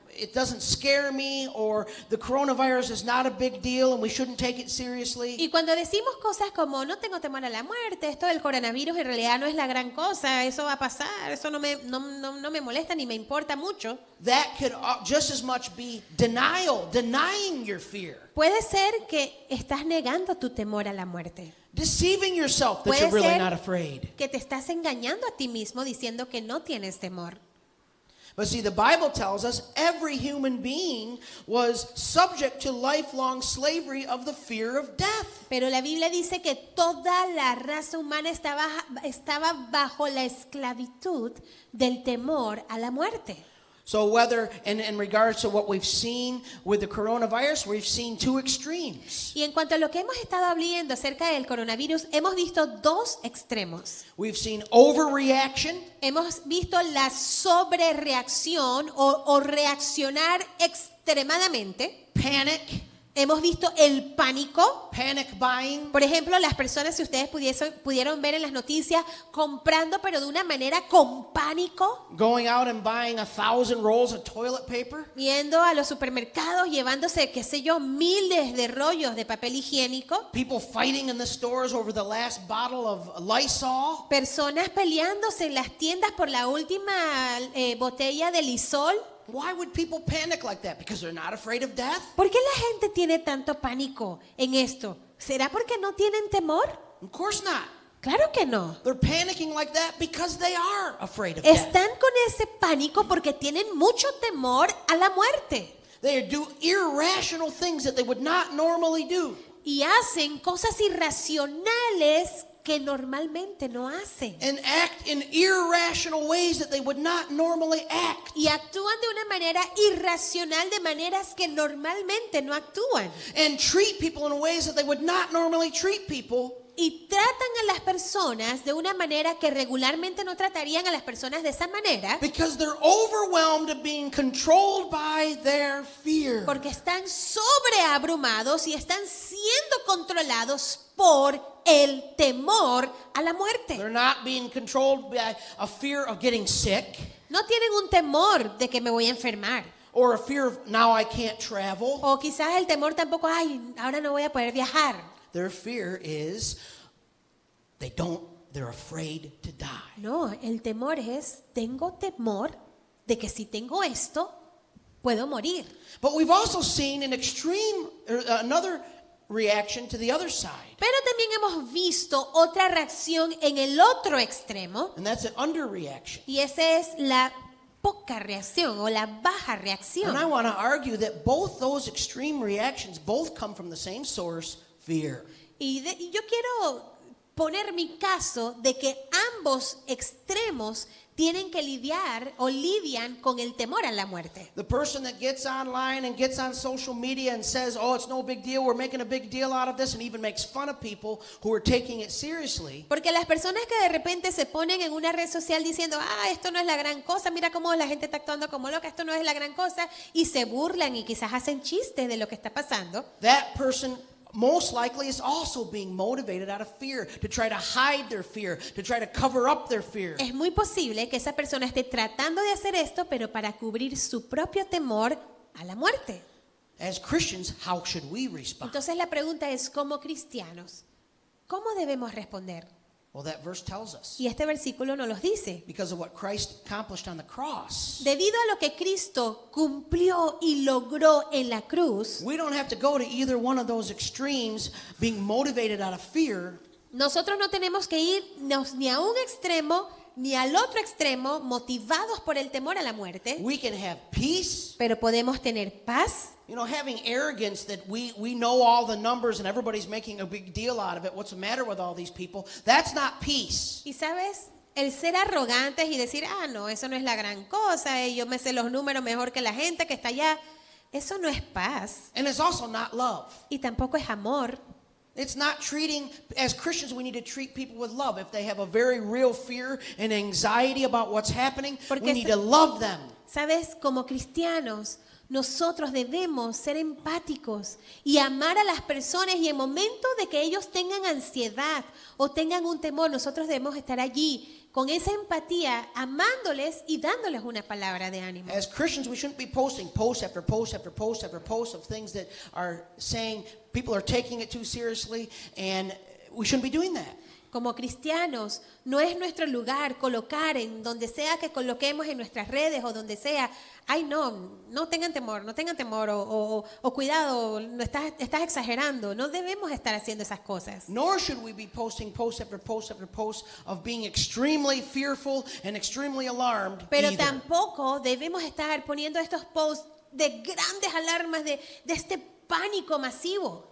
it doesn't scare me, or the coronavirus is not a big deal and we shouldn't take it seriously. Y cuando decimos cosas como no tengo temor a la muerte, esto del coronavirus en realidad no es la gran cosa, eso va a pasar, eso no me molesta ni me importa mucho. That could just as much be denying your fear. Puede ser que estás negando tu temor a la muerte. Deceiving yourself that Puede you're really ser not afraid. que te estás engañando a ti mismo diciendo que no tienes temor. But see, the Bible tells us every human being was subject to lifelong slavery of the fear of death. Pero la Biblia dice que toda la raza humana estaba bajo la esclavitud del temor a la muerte. So whether, in regards to what we've seen with the coronavirus, we've seen two extremes. Y en cuanto a lo que hemos estado hablando acerca del coronavirus, hemos visto dos extremos. We've seen overreaction, Hemos visto la sobrereacción o reaccionar extremadamente. panic, Hemos visto el pánico. panic buying, Por ejemplo, las personas, si ustedes pudieron ver en las noticias, comprando pero de una manera con pánico, going out and buying 1,000 rolls of toilet paper, yendo a los supermercados, llevándose, qué sé yo, miles de rollos de papel higiénico, people fighting in the stores over the last bottle of Lysol. personas peleándose en las tiendas por la última botella de Lysol. Why would people panic like that? Because they're not afraid of death? ¿Por qué la gente tiene tanto pánico en esto? ¿Será porque no tienen temor? Of course not. Claro que no. They're panicking like that because they are afraid of death. Están con ese pánico porque tienen mucho temor a la muerte. They do irrational things that they would not normally do. Y hacen cosas irracionales que normalmente no hacen. And act in irrational ways that they would not normally act. Y actúan de una manera irracional, de maneras que normalmente no actúan. And treat people in ways that they would not normally treat people. Y tratan a las personas de una manera que regularmente no tratarían a las personas de esa manera. Because they're overwhelmed and being controlled by their fear. Porque están sobreabrumados y están siendo controlados por el temor a la muerte. They're not being controlled by a fear of getting sick, No tienen un temor de que me voy a enfermar. or a fear of now I can't travel. O quizás el temor tampoco, ay, ahora no voy a poder viajar. Their fear is they're afraid to die. No, el temor es, tengo temor de que si tengo esto, puedo morir. But we've also seen an extreme, another reaction to the other side. Pero también hemos visto otra reacción en el otro extremo, And that's an underreaction. y esa es la poca reacción o la baja reacción. And I want to argue that both those extreme reactions both come from the same source, fear. Y yo quiero poner mi caso de que ambos extremos tienen que lidiar o lidian con el temor a la muerte. The person that gets online and gets on social media and says, oh, it's no big deal, we're making a big deal out of this, and even makes fun of people who are taking it seriously. Porque las personas que de repente se ponen en una red social diciendo, esto no es la gran cosa, mira cómo la gente está actuando como loca, esto no es la gran cosa, y se burlan y quizás hacen chistes de lo que está pasando. That person most likely is also being motivated out of fear, to try to hide their fear, to try to cover up their fear. Es muy posible que esa persona esté tratando de hacer esto, pero para cubrir su propio temor a la muerte. As Christians, how should we respond? Entonces la pregunta es, como cristianos, ¿cómo debemos responder? Well, that verse tells us. Y este versículo nos los dice. Because of what Christ accomplished on the cross, Debido a lo que Cristo cumplió y logró en la cruz, we don't have to go to either one of those extremes, being motivated out of fear. nosotros no tenemos que irnos ni a un extremo ni al otro extremo motivados por el temor a la muerte, We can have peace. pero podemos tener paz. You know, having arrogance that we know all the numbers and everybody's making a big deal out of it. What's the matter with all these people? That's not peace. Y sabes, el ser arrogantes y decir, no, eso no es la gran cosa, yo me sé los números mejor que la gente que está allá, eso no es paz And it's also not love. y tampoco es amor. It's not treating, as Christians, we need to treat people with love. If they have a very real fear and anxiety about what's happening, Porque we need to love them. Sabes, como cristianos, nosotros debemos ser empáticos y amar a las personas, y en momento de que ellos tengan ansiedad o tengan un temor, nosotros debemos estar allí con esa empatía, amándoles y dándoles una palabra de ánimo. As Christians, we shouldn't be posting post after post after post after post of things that are saying people are taking it too seriously, and we shouldn't be doing that. Como cristianos, no es nuestro lugar colocar en donde sea que coloquemos en nuestras redes o donde sea, no tengan temor, o cuidado, no estás exagerando. No debemos estar haciendo esas cosas. Nor should we be posting post after post after post of being extremely fearful and extremely alarmed Pero either. tampoco debemos estar poniendo estos posts de grandes alarmas, de este pánico masivo.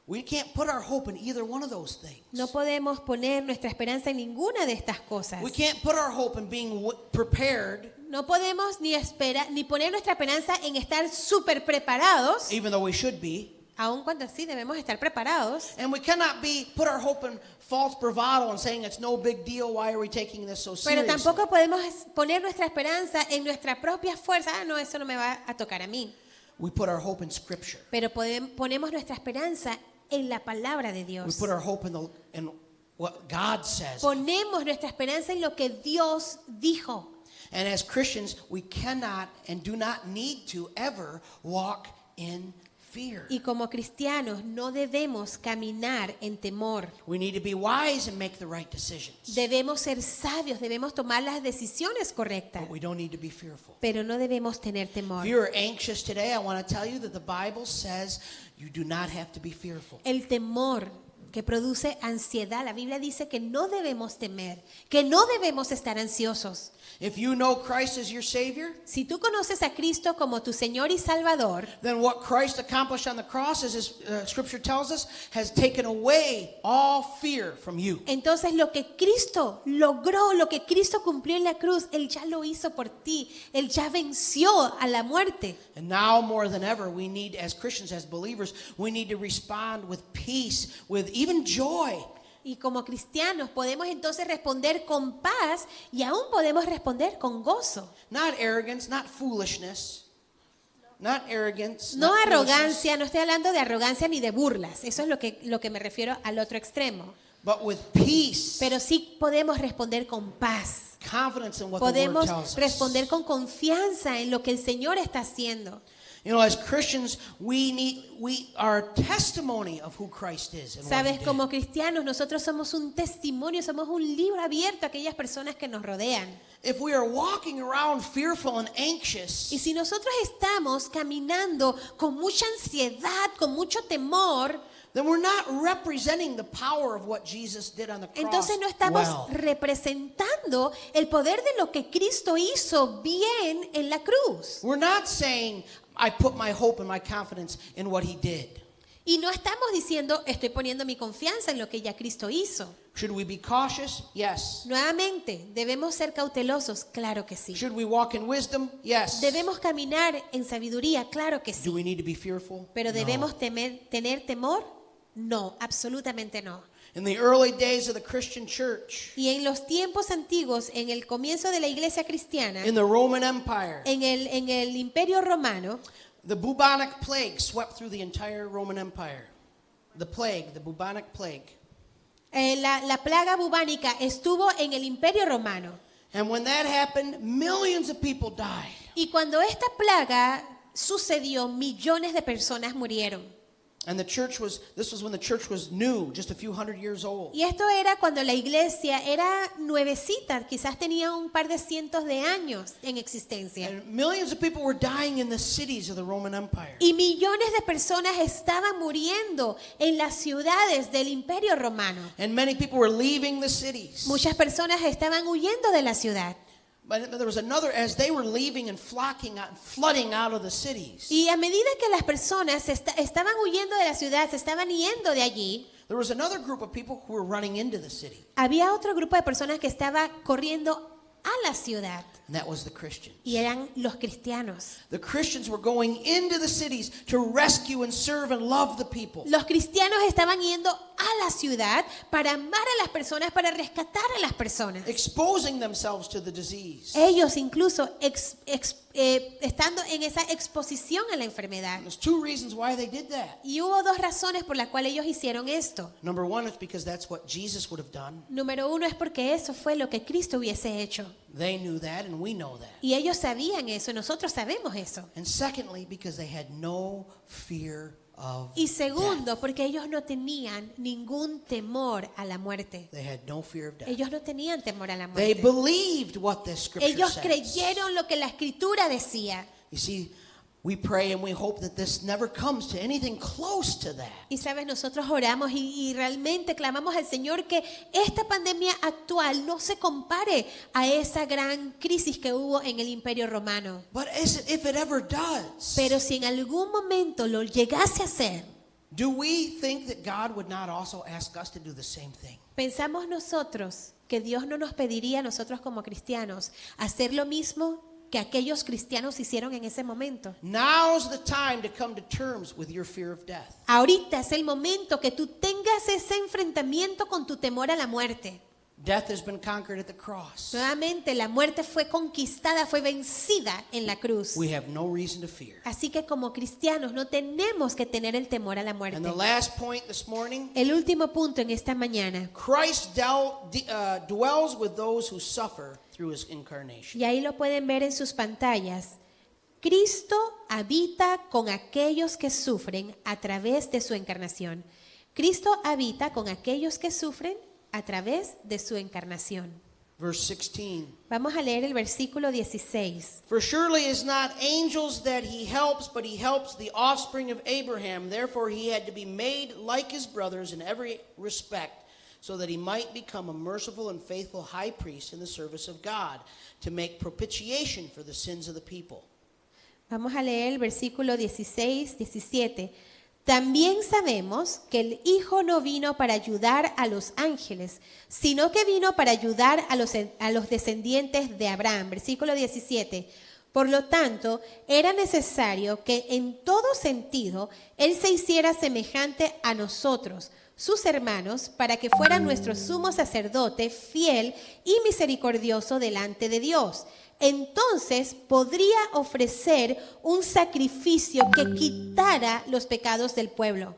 We can't put our hope in either one of those things. No podemos poner nuestra esperanza en ninguna de estas cosas. We can't put our hope in being prepared, No podemos ni poner nuestra esperanza en estar súper preparados, even though we should be. aun cuando sí debemos estar preparados. And we cannot put our hope in false bravado and saying it's no big deal, why are we taking this so Pero seriously? tampoco podemos poner nuestra esperanza en nuestra propia fuerza. No, eso no me va a tocar a mí. We put our hope in Scripture. Pero ponemos nuestra esperanza en la palabra de We Dios. put our hope in what God says. Ponemos nuestra esperanza en lo que Dios dijo. And as Christians, we cannot and do not need to ever walk in fear. Y como cristianos no debemos caminar en temor. We need to be wise and make the right decisions. Debemos ser sabios, debemos tomar las decisiones correctas. But we don't need to be fearful. Pero no debemos tener temor. If you're anxious today, I want to tell you that the Bible says you do not have to be fearful. El temor que produce ansiedad, la Biblia dice que no debemos temer, que no debemos estar ansiosos. If you know Christ as your Savior, Si tú conoces a Cristo como tu Señor y Salvador, then what Christ accomplished on the cross, as Scripture tells us, has taken away all fear from you. entonces lo que Cristo logró, lo que Cristo cumplió en la cruz, Él ya lo hizo por ti. Él ya venció a la muerte. And now more than ever, we need, as Christians, as believers, we need to respond with peace, with even joy. Y como cristianos podemos entonces responder con paz y aún podemos responder con gozo. Not arrogance, not foolishness. Not arrogance. No not foolishness, arrogancia, no estoy hablando de arrogancia ni de burlas. Eso es lo que me refiero al otro extremo. but with peace. Pero sí podemos responder con paz. confidence in what the Word Podemos tells us. responder con confianza en lo que el Señor está haciendo. You know, as Christians, our testimony of who Christ is and what He Sabes, did. como cristianos, nosotros somos un testimonio, somos un libro abierto a aquellas personas que nos rodean. If we are walking around fearful and anxious, Y si nosotros estamos caminando con mucha ansiedad, con mucho temor, then we're not representing the power of what Jesus did on the cross. entonces no estamos well. representando el poder de lo que Cristo hizo bien en la cruz. We're not saying, I put my hope and my confidence in what He did. Y no estamos diciendo, estoy poniendo mi confianza en lo que ya Cristo hizo. Should we be cautious? Yes. Nuevamente, ¿debemos ser cautelosos? Claro que sí. Should we walk in wisdom? Yes. ¿Debemos caminar en sabiduría? Claro que Do sí. we need to be fearful? ¿Pero No. debemos tener temor? No, absolutamente no. In the early days of the Christian church, Y en los tiempos antiguos, en el comienzo de la iglesia cristiana, in the Roman Empire, en el Imperio Romano, the bubonic plague swept through the entire Roman Empire. The bubonic plague. la plaga bubónica estuvo en el Imperio Romano. And when that happened, millions of people died. Y cuando esta plaga sucedió, millones de personas murieron. And this was when the church was new, just a few hundred years old. Y esto era cuando la iglesia era nuevecita, quizás tenía un par de cientos de años en existencia. And millions of people were dying in the cities of the Roman Empire. Y millones de personas estaban muriendo en las ciudades del Imperio Romano. And many people were leaving the cities. Muchas personas estaban huyendo de la ciudad. But there was as they were leaving and flooding out of the cities. Y a medida que las personas estaban huyendo de la ciudad, se estaban yendo de allí, There was another group of people who were running into the city, había otro grupo de personas que estaba corriendo a la ciudad. and that was the Christians. Y eran los cristianos. The Christians were going into the cities to rescue and serve and love the people. Los cristianos estaban yendo a la ciudad para amar a las personas, para rescatar a las personas. Exposing themselves to the disease. Ellos incluso estando en esa exposición a la enfermedad. There's two reasons why they did that. Y hubo dos razones por las cuales ellos hicieron esto. Number one is because that's what Jesus would have done. Número uno es porque eso fue lo que Cristo hubiese hecho. They knew that, and we know that. Y ellos sabían eso, nosotros sabemos eso. And secondly, because they had no fear of Y death. segundo, porque ellos no tenían ningún temor a la muerte. They had no fear of death. Ellos no tenían temor a la They muerte. believed what the scripture Ellos says. creyeron lo que la escritura decía. You see, we pray and we hope that this never comes to anything close to that. Y sabes, nosotros oramos y realmente clamamos al Señor que esta pandemia actual no se compare a esa gran crisis que hubo en el Imperio Romano. But if it ever does, Pero si en algún momento lo llegase a hacer, do we think that God would not also ask us to do the same thing? ¿pensamos nosotros que Dios no nos pediría a nosotros como cristianos hacer lo mismo que aquellos cristianos hicieron en ese momento? Now's the time to come to terms with your fear of death. Ahorita es el momento que tú tengas ese enfrentamiento con tu temor a la muerte. Death has been conquered at the cross. Nuevamente, la muerte fue conquistada, fue vencida en la cruz. We have no reason to fear. Así que como cristianos no tenemos que tener el temor a la muerte. And the last point this morning, El último punto en esta mañana, Christ dwells with those who suffer through his incarnation. y ahí lo pueden ver en sus pantallas, Cristo habita con aquellos que sufren a través de su encarnación. Cristo habita con aquellos que sufren a través de su encarnación. Verse 16. Vamos a leer el versículo 16. For surely it is not angels that he helps, but he helps the offspring of Abraham. Therefore he had to be made like his brothers in every respect, so that he might become a merciful and faithful high priest in the service of God, to make propitiation for the sins of the people. Vamos a leer el versículo 16, 17. También sabemos que el Hijo no vino para ayudar a los ángeles, sino que vino para ayudar a los descendientes de Abraham. Versículo 17. Por lo tanto, era necesario que en todo sentido Él se hiciera semejante a nosotros, sus hermanos, para que fuera nuestro sumo sacerdote fiel y misericordioso delante de Dios. Entonces podría ofrecer un sacrificio que quitara los pecados del pueblo.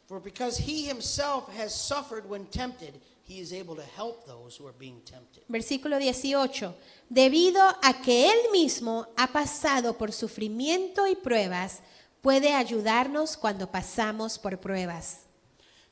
For because he himself has suffered when tempted, he is able to help those who are being tempted. Versículo 18. Debido a que Él mismo ha pasado por sufrimiento y pruebas, puede ayudarnos cuando pasamos por pruebas.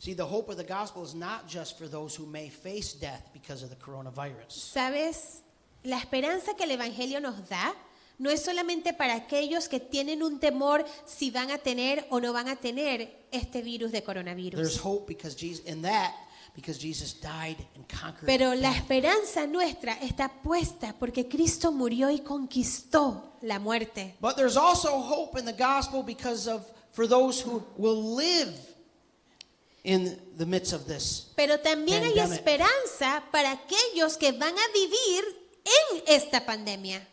See, the hope of the gospel is not just for those who may face death because of the coronavirus. ¿Sabes? La esperanza que el Evangelio nos da no es solamente para aquellos que tienen un temor si van a tener o no van a tener este virus de There's coronavirus. hope because Jesus died and conquered Pero la death. esperanza nuestra está puesta porque Cristo murió y conquistó la muerte. But there's also hope in the gospel for those who will live in the midst of this. Pero también hay Pandemic. esperanza para aquellos que van a vivir en esta pandemia.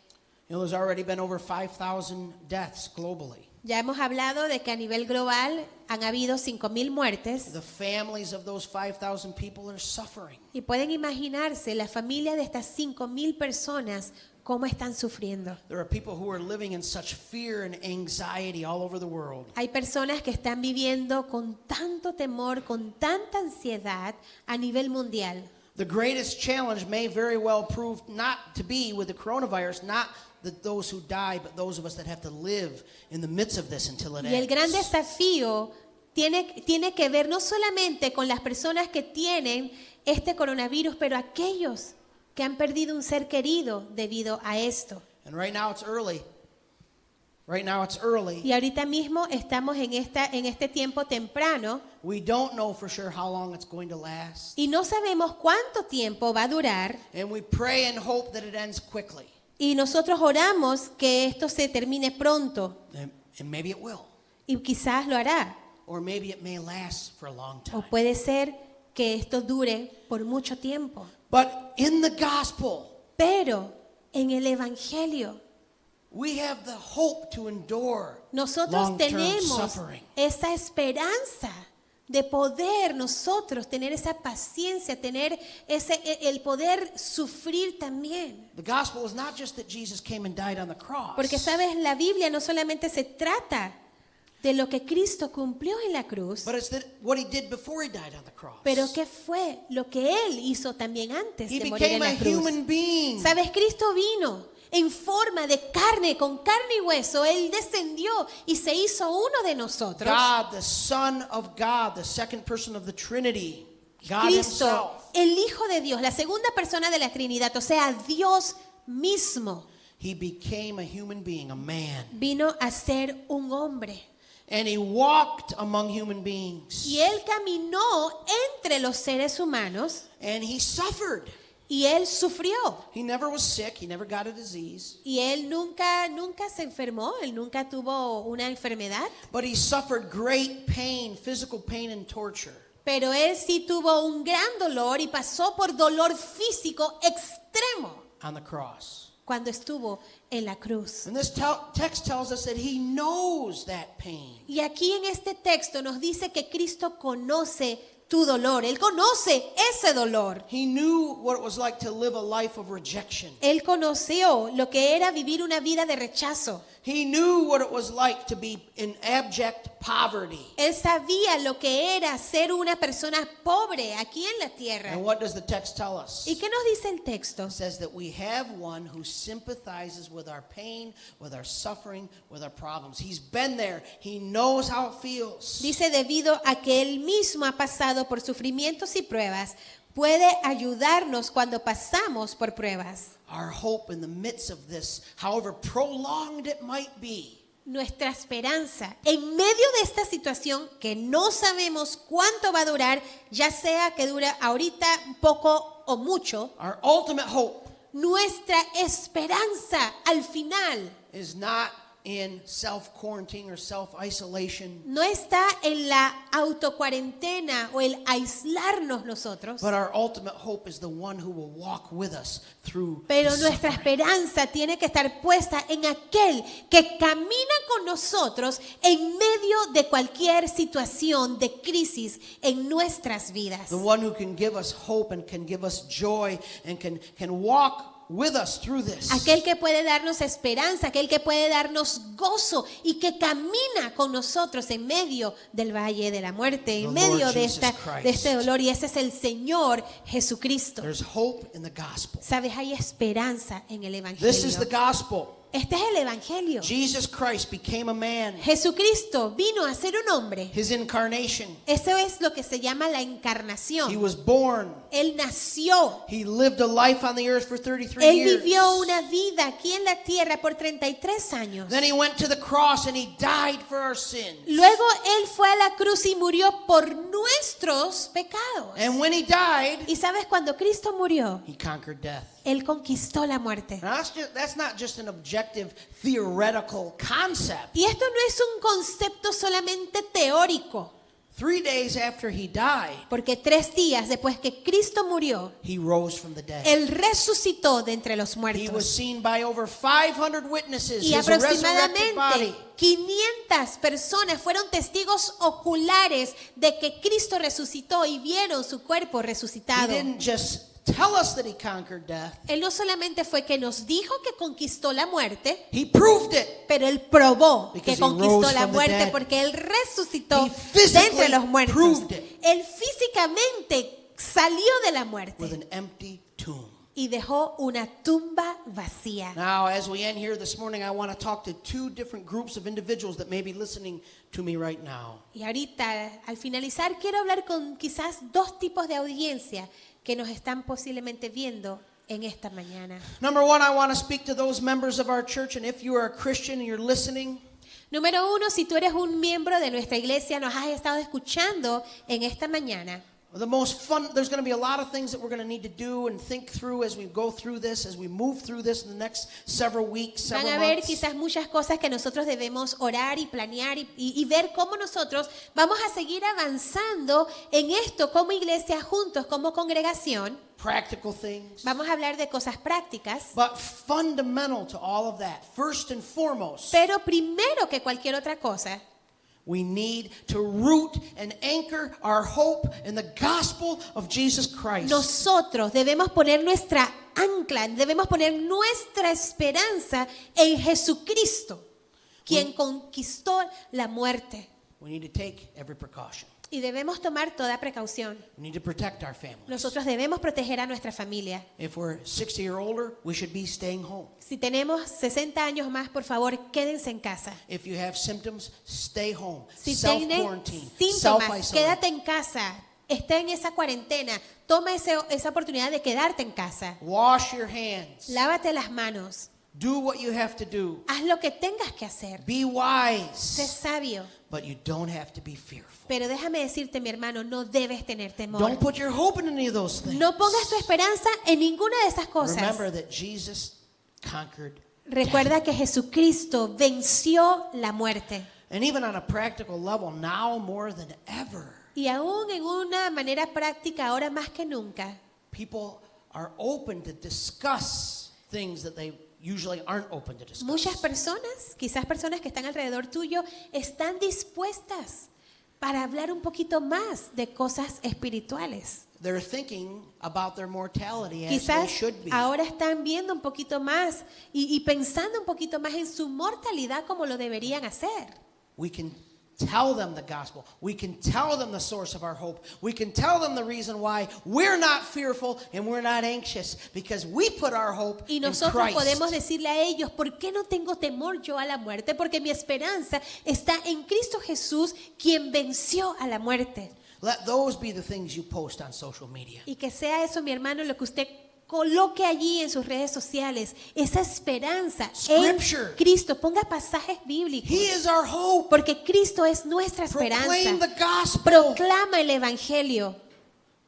You know, there's already been over 5,000 deaths globally. Ya hemos hablado de que a nivel global han habido 5,000 muertes The families of those 5,000 people are suffering. y pueden imaginarse la familia de estas 5,000 personas cómo están sufriendo. There are people who are living in such fear and anxiety all over the world. Hay personas que están viviendo con tanto temor, con tanta ansiedad a nivel mundial. The greatest challenge may very well prove not to be with the coronavirus, not those who die, but those of us that have to live in the midst of this until it Y el gran ends. desafío tiene que ver no solamente con las personas que tienen este coronavirus, pero aquellos que han perdido un ser querido debido a esto. And right now it's early. Right now it's early. Y ahorita mismo estamos en este tiempo temprano We don't know for sure how long it's going to last. y no sabemos cuánto tiempo va a durar. And we pray and hope that it ends quickly. Y nosotros oramos que esto se termine pronto And maybe it will. y quizás lo hará. Or maybe it may last for a long O time. puede ser que esto dure por mucho tiempo. But in the gospel, Pero en el Evangelio we have the hope to endure nosotros long-term tenemos suffering. esa esperanza de poder nosotros tener esa paciencia, tener el poder sufrir también. The gospel is not just that Jesus came and died on the cross. Porque sabes, la Biblia no solamente se trata de lo que Cristo cumplió en la cruz, But it's what he did before he died on the cross. pero qué fue lo que Él hizo también antes He de morir en became a la cruz. human being. Sabes, Cristo vino en forma de carne, con carne y hueso. Él descendió y se hizo uno de nosotros. God, the Son of God, the second person of the Trinity. God Cristo, himself. el Hijo de Dios, la segunda persona de la Trinidad, o sea, Dios mismo, He became a human being, a man. vino a ser un hombre. And he walked among human beings. Y Él caminó entre los seres humanos And he suffered. y Él sufrió. He never was sick. He never got a disease. Y Él nunca se enfermó, Él nunca tuvo una enfermedad. But he suffered great pain, physical pain and torture. Pero Él sí tuvo un gran dolor y pasó por dolor físico extremo On the cross. cuando estuvo en la cruz. And this text tells us that he knows that pain. Y aquí en este texto nos dice que Cristo conoce tu dolor. Él conoce ese dolor. He knew what it was like to live a life of rejection. Él conoció lo que era vivir una vida de rechazo. He knew what it was like to be in abject poverty. Él sabía lo que era ser una persona pobre aquí en la tierra. And what does the text tell us? ¿Y qué nos dice el texto? It says that we have one who sympathizes with our pain, with our suffering, with our problems. He's been there. He knows how it feels. Dice, debido a que Él mismo ha pasado por sufrimientos y pruebas, puede ayudarnos cuando pasamos por pruebas. Our hope in the midst of this, however prolonged it might be, Nuestra esperanza en medio de esta situación que no sabemos cuánto va a durar, ya sea que dure ahorita poco o mucho, our ultimate hope nuestra esperanza al final is not in self-quarantine or self-isolation, no está en la autocuarentena o el aislarnos nosotros, but our ultimate hope is the one who will walk with us through pero the nuestra suffering. esperanza tiene que estar puesta en aquel que camina con nosotros en medio de cualquier situación de crisis en nuestras vidas. The one who can give us hope and can give us joy and can walk with us through this. Aquel que puede darnos esperanza, aquel que puede darnos gozo y que camina con nosotros en medio del valle de la muerte, en The medio Lord de Jesus de este Christ. dolor. Y ese es el Señor Jesucristo. There's hope in the gospel. Sabes, hay esperanza en el This is the Evangelio. gospel. Este es el Evangelio. Jesus Christ became a man. Jesucristo vino a ser un hombre. His incarnation. Eso es lo que se llama la He encarnación. was born. Él nació. He lived a life on the earth for 33 Él years. vivió una vida aquí en la tierra por 33 años. Then he went to the cross and he died for our sins. Luego Él fue a la cruz y murió por nuestros pecados. And when he died, Y sabes, cuando Cristo murió, he conquered death. Él conquistó la muerte. Now, that's not just an objective theoretical concept. Y esto no es un concepto solamente teórico, 3 days after he died, porque 3 días después que Cristo murió, he rose from the dead. Él resucitó de entre los He was muertos. seen by over 500 witnesses. Y His resurrected aproximadamente body. 500 personas fueron testigos oculares de que Cristo resucitó y vieron su cuerpo He resucitado. didn't just tell us that he conquered death. Él no solamente fue que nos dijo que conquistó la muerte, He proved it. pero Él probó Because que he conquistó rose la from the muerte dead. porque Él resucitó He de physically entre los muertos. proved it. Él físicamente salió de la With muerte an empty tomb. y dejó una tumba vacía. Now, as we end here this morning, I want to talk to 2 different groups of individuals that may be listening to me right now. Y ahorita, al finalizar, quiero hablar con quizás 2 tipos de audiencia que nos están posiblemente viendo en esta mañana. Number 1, I want to speak to those members of our church, and if you are a Christian and you're listening, Número 1, si tú eres un miembro de nuestra iglesia, nos has estado escuchando en esta mañana. there's going to be a lot of things that we're going to need to do and think through as we go through this, as we move through this in the next several weeks, Van several a haber months. quizás muchas cosas que nosotros debemos orar y planear y ver cómo nosotros vamos a seguir avanzando en esto como iglesia juntos, como congregación. Practical things. Vamos a hablar de cosas prácticas, But fundamental to all of that, first and foremost, pero primero que cualquier otra cosa, we need to root and anchor our hope in the gospel of Jesus Christ. nosotros debemos poner nuestra ancla, debemos poner nuestra esperanza en Jesucristo, quien conquistó la muerte. We need to take every precaution. Y debemos tomar toda precaución. We need to protect our families. Nosotros debemos proteger a nuestra familia. If we're 60 or older, we should be staying home. Si tenemos 60 años más, por favor, quédense en casa. If you have symptoms, stay home. Si tienen Self-quarantine, síntomas, self-isolate. quédate en casa. Está en esa cuarentena. Toma esa oportunidad de quedarte en casa. Wash your hands. Lávate las manos. Do what you have to do. Haz lo que tengas que hacer. Be Sé wise. sabio. But you don't have to be fearful. Pero déjame decirte, mi hermano, no debes tener temor. Don't put your hope in any of those things. No pongas tu esperanza en ninguna de esas cosas. Remember that Jesus conquered Recuerda que Jesucristo venció la muerte. And even on a practical level, now more than ever, Y aún en una manera práctica, ahora más que nunca, people are open to discuss things that they usually aren't open to discuss. muchas personas, quizás personas que están alrededor tuyo, están dispuestas para hablar un poquito más de cosas espirituales. They're thinking about their mortality as they Quizás should be. ahora están viendo un poquito más y pensando un poquito más en su mortalidad como lo deberían hacer. We can tell them the gospel. We can tell them the source of our hope. We can tell them the reason why we're not fearful and we're not anxious, because we put our hope Y in nosotros Christ. podemos decirle a ellos, ¿por qué no tengo temor yo a la muerte? Porque mi esperanza está en Cristo Jesús, quien venció a la muerte. Let those be the things you post on social media. Y que sea eso, mi hermano, lo que usted coloque allí en sus redes sociales, esa esperanza Scripture. en Cristo. Ponga pasajes bíblicos. He is our hope. Porque Cristo es nuestra Proclaim the esperanza. gospel. Proclama el Evangelio.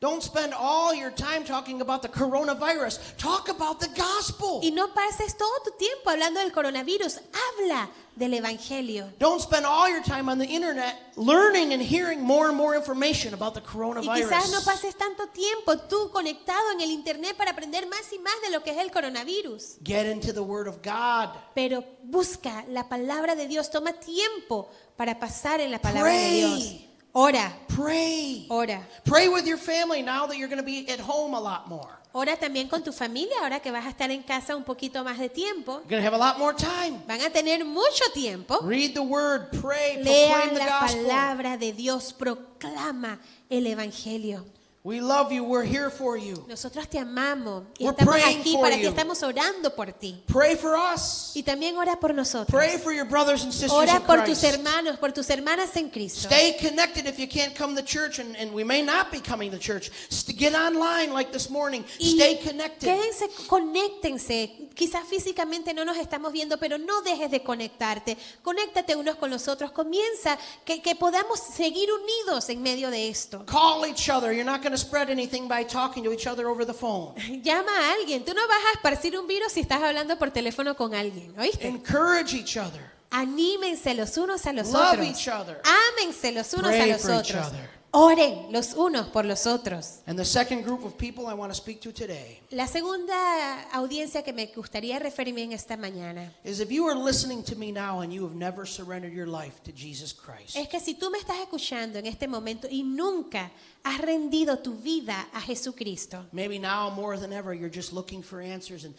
Don't spend all your time talking about the coronavirus. Talk about the gospel. Y no pases todo tu tiempo hablando del coronavirus. Habla del Evangelio. Don't spend all your time on the internet learning and hearing more and more information about the Y coronavirus. quizás no pases tanto tiempo tú conectado en el internet para aprender más y más de lo que es el coronavirus. Get into the Word of God. Pero busca la palabra de Dios. Toma tiempo para pasar en la palabra de Pray. Dios. Ora, Pray. ora. Pray with your family now that you're going to be at home a lot more. Ora también con tu familia, ahora que vas a estar en casa un poquito más de tiempo. You're going to have a lot more time. Van a tener mucho tiempo. Read the word, pray, proclaim Lean the la gospel. palabra de Dios, proclama el evangelio. We love you. We're here for you. Nosotros te amamos y We're estamos praying aquí for para ti, you. estamos orando por ti. Pray for us. Y también ora por nosotros. Pray for your brothers and sisters Ora in por tus Christ. hermanos, por tus hermanas en Cristo. Stay connected if you can't come to church, and we may not be coming to church. Get online like this morning. Y Stay connected. quédense, conéctense. Quizás físicamente no nos estamos viendo, pero no dejes de conectarte. Conéctate unos con los otros. Comienza que podamos seguir unidos en medio de esto. Call each other. You're not going to spread anything by talking to each other over the phone. Llama a alguien. Tú no vas a esparcir un virus si estás hablando por teléfono con alguien. ¿Oíste? Encourage each other. Anímense los unos a los Love otros. each other. Ámense los unos Pray a los for each otros. other. Oren los unos por los otros. And the second group of people I want to speak to today La segunda audiencia que me gustaría referirme en esta mañana is if you are listening to me now and you have never surrendered your life to Jesus Christ. es que si tú me estás escuchando en este momento y nunca has rendido tu vida a Jesucristo, Maybe now more than ever you're just looking for answers, and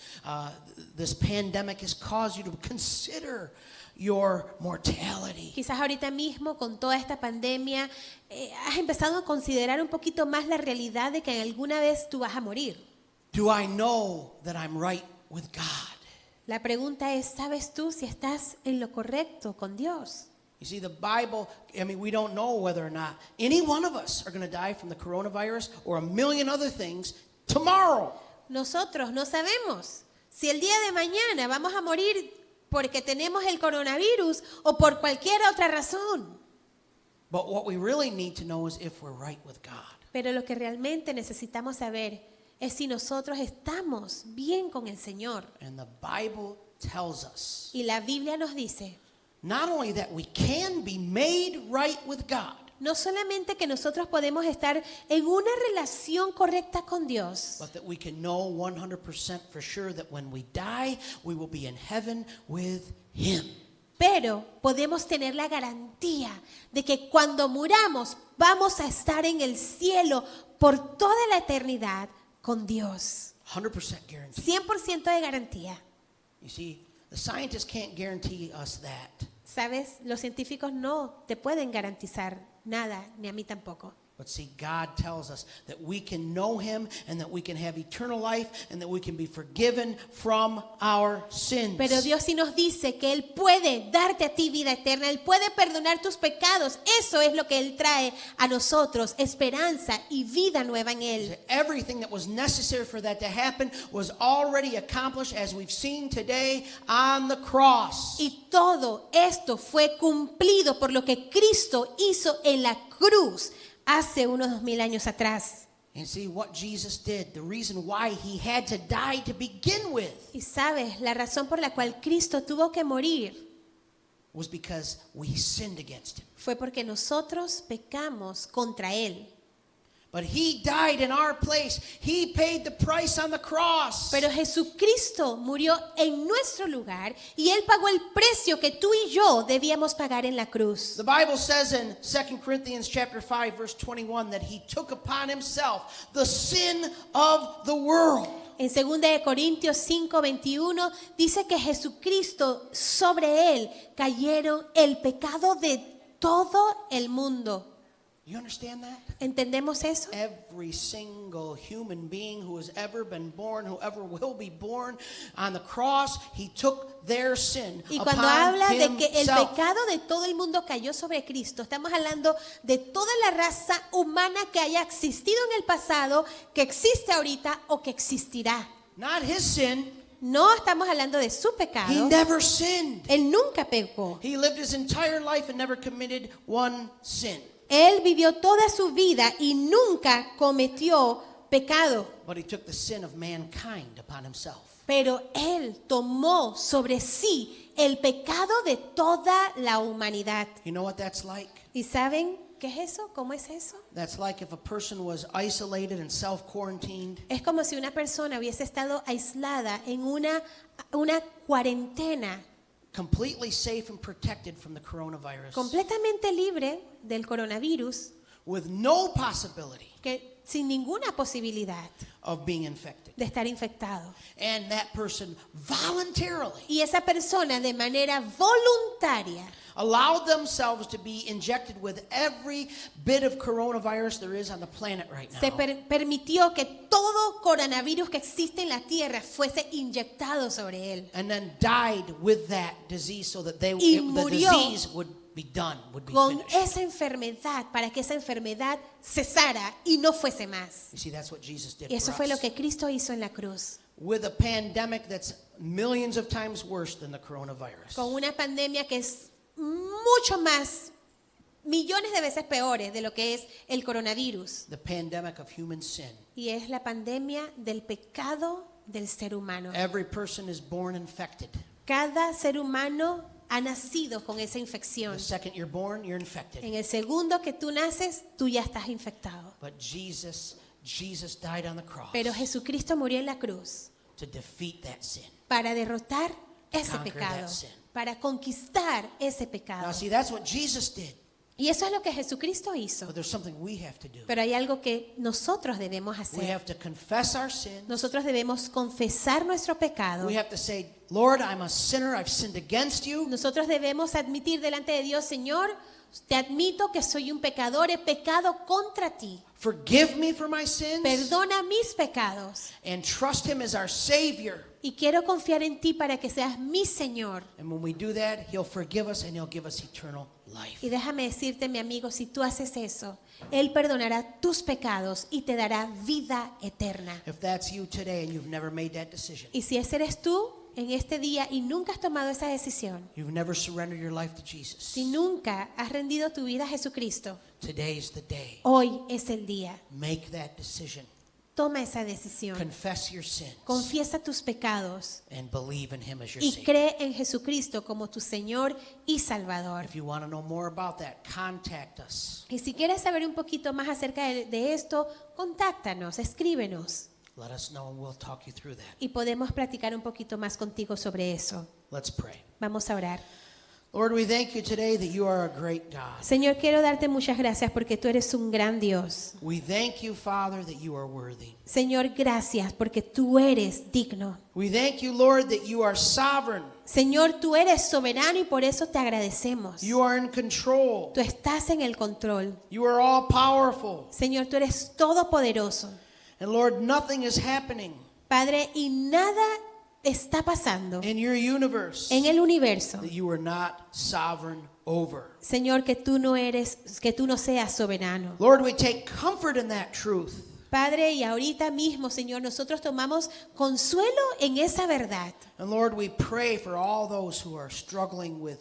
this pandemic has caused you to consider your mortality. quizás ahorita mismo con toda esta pandemia has empezado a considerar un poquito más la realidad de que alguna vez tú vas a morir. Do I know that I'm right with God? La pregunta es, ¿sabes tú si estás en lo correcto con Dios? You see, the Bible, we don't know whether or not any one of us are going to die from the coronavirus or a million other things tomorrow. Nosotros no sabemos si el día de mañana vamos a morir porque tenemos el coronavirus o por cualquier otra razón. But what we really need to know is if we're right with God. Pero lo que realmente necesitamos saber es si nosotros estamos bien con el Señor. And the Bible tells us Y la Biblia nos dice, not only that we can be made right with God, no solamente que nosotros podemos estar en una relación correcta con Dios, but that we can know 100% for sure that when we die, we will be in heaven with Him. pero podemos tener la garantía de que cuando muramos vamos a estar en el cielo por toda la eternidad con Dios. 100% guarantee. 100% de garantía. You see, the scientists can't guarantee us that. ¿Sabes? Los científicos no te pueden garantizar nada, ni a mí tampoco. But see, God tells us that we can know Him and that we can have eternal life and that we can be forgiven from our sins. Pero Dios sí nos dice que Él puede darte a ti vida eterna, Él puede perdonar tus pecados. Eso es lo que Él trae a nosotros, esperanza y vida nueva en Él. Everything that was necessary for that to happen was already accomplished, as we've seen today on the cross. Y todo esto fue cumplido por lo que Cristo hizo en la cruz hace unos 2000 años atrás. And see what Jesus did, the reason why He had to die to begin with, Y sabes, la razón por la cual Cristo tuvo que morir was because we sinned against Him. fue porque nosotros pecamos contra Él. But He died in our place. He paid the price on the cross. Pero Jesucristo murió en nuestro lugar y Él pagó el precio que tú y yo debíamos pagar en la cruz. The Bible says in 2 Corinthians chapter 5 verse 21 that He took upon Himself the sin of the world. En 2 de Corintios 5:21 dice que Jesucristo, sobre Él cayeron el pecado de todo el mundo. You understand that? ¿Entendemos eso? Every single human being who has ever been born, who ever will be born, on the cross, He took their sin Y cuando upon habla de que el Himself. pecado de todo el mundo cayó sobre Cristo, estamos hablando de toda la raza humana que haya existido en el pasado, que existe ahorita o que existirá. Not His sin. No estamos hablando de su He pecado. never sinned. Él nunca pecó. He lived His entire life and never committed one sin. Él vivió toda su vida y nunca cometió pecado. But He took the sin of mankind upon Himself. Pero Él tomó sobre sí el pecado de toda la humanidad. You know what that's like? ¿Y saben qué es eso? ¿Cómo es eso? That's like if a person was isolated and self-quarantined. Es como si una persona hubiese estado aislada en una cuarentena, Completely safe and protected from the coronavirus. completamente libre del coronavirus, With no possibility que sin ninguna posibilidad of being infected. de estar infectado. And that person voluntarily Y esa persona de manera voluntaria allowed themselves to be injected with every bit of coronavirus there is on the planet right now. se permitió que todo coronavirus que existe en la tierra fuese inyectado sobre él. And then died with that disease so that the murió disease would be done, would be Con finished. esa enfermedad, para que esa enfermedad cesara y no fuese más. You see, that's what Jesus did Y eso for fue lo us. que Cristo hizo en la cruz. With a pandemic that's millions of times worse than the coronavirus. Con una pandemia que es mucho más, millones de veces peores de lo que es el coronavirus. The pandemic of human sin. Y es la pandemia del pecado del ser humano. Every person is born infected. Cada ser humano ha nacido con esa The infección. second you're born, you're infected. En el segundo que tú naces, tú ya estás infectado. But Jesus died on the cross Pero Jesucristo murió en la cruz to defeat that sin. para derrotar ese conquer pecado, that sin. para conquistar ese pecado. Now, see, that's what Jesus did. Y eso es lo que Jesucristo hizo. But there's something we have to do. Pero hay algo que nosotros debemos We hacer. have to confess our sins. Nosotros debemos confesar nuestro pecado. We have to say, Lord, I'm a sinner. I've sinned against you. Nosotros debemos admitir delante de Dios, Señor, te admito que soy un pecador, he pecado contra ti. Forgive me for my sins. Perdona mis pecados. And trust Him as our Savior. Y quiero confiar en ti para que seas mi Señor. And when we do that, He'll forgive us and He'll give us eternal life. Y déjame decirte, mi amigo, si tú haces eso, Él perdonará tus pecados y te dará vida eterna. If that's you today and you've never made that decision, Y si ese eres tú en este día y nunca has tomado esa decisión, you've never surrendered your life to Jesus, si nunca has rendido tu vida a Jesucristo, today's the day. hoy es el día. Make that decision. Toma esa decisión. Confess your sins Confiesa tus pecados and believe in Him as your y Savior. cree en Jesucristo como tu Señor y Salvador. If you want to know more about that, contact us. Y si quieres saber un poquito más acerca de esto, contáctanos, escríbenos Let us know and we'll talk you through that. y podemos platicar un poquito más contigo sobre eso. Let's pray. Vamos a orar. Lord, we thank you today that you are a great God. Señor, quiero darte muchas gracias porque tú eres un gran Dios. We thank you, Father, that you are worthy. Señor, gracias porque tú eres digno. We thank you, Lord, that you are sovereign. Señor, tú eres soberano y por eso te agradecemos. You are in control. Tú estás en el control. You are all powerful. Señor, tú eres todopoderoso. And Lord, nothing is happening Padre, y nada está pasando in your universe en el universo, that you are not sovereign over. Señor, que tú no seas soberano. Lord, we take comfort in that truth. Padre, y ahorita mismo, Señor, nosotros tomamos consuelo en esa verdad. And Lord, we pray for all those who are struggling with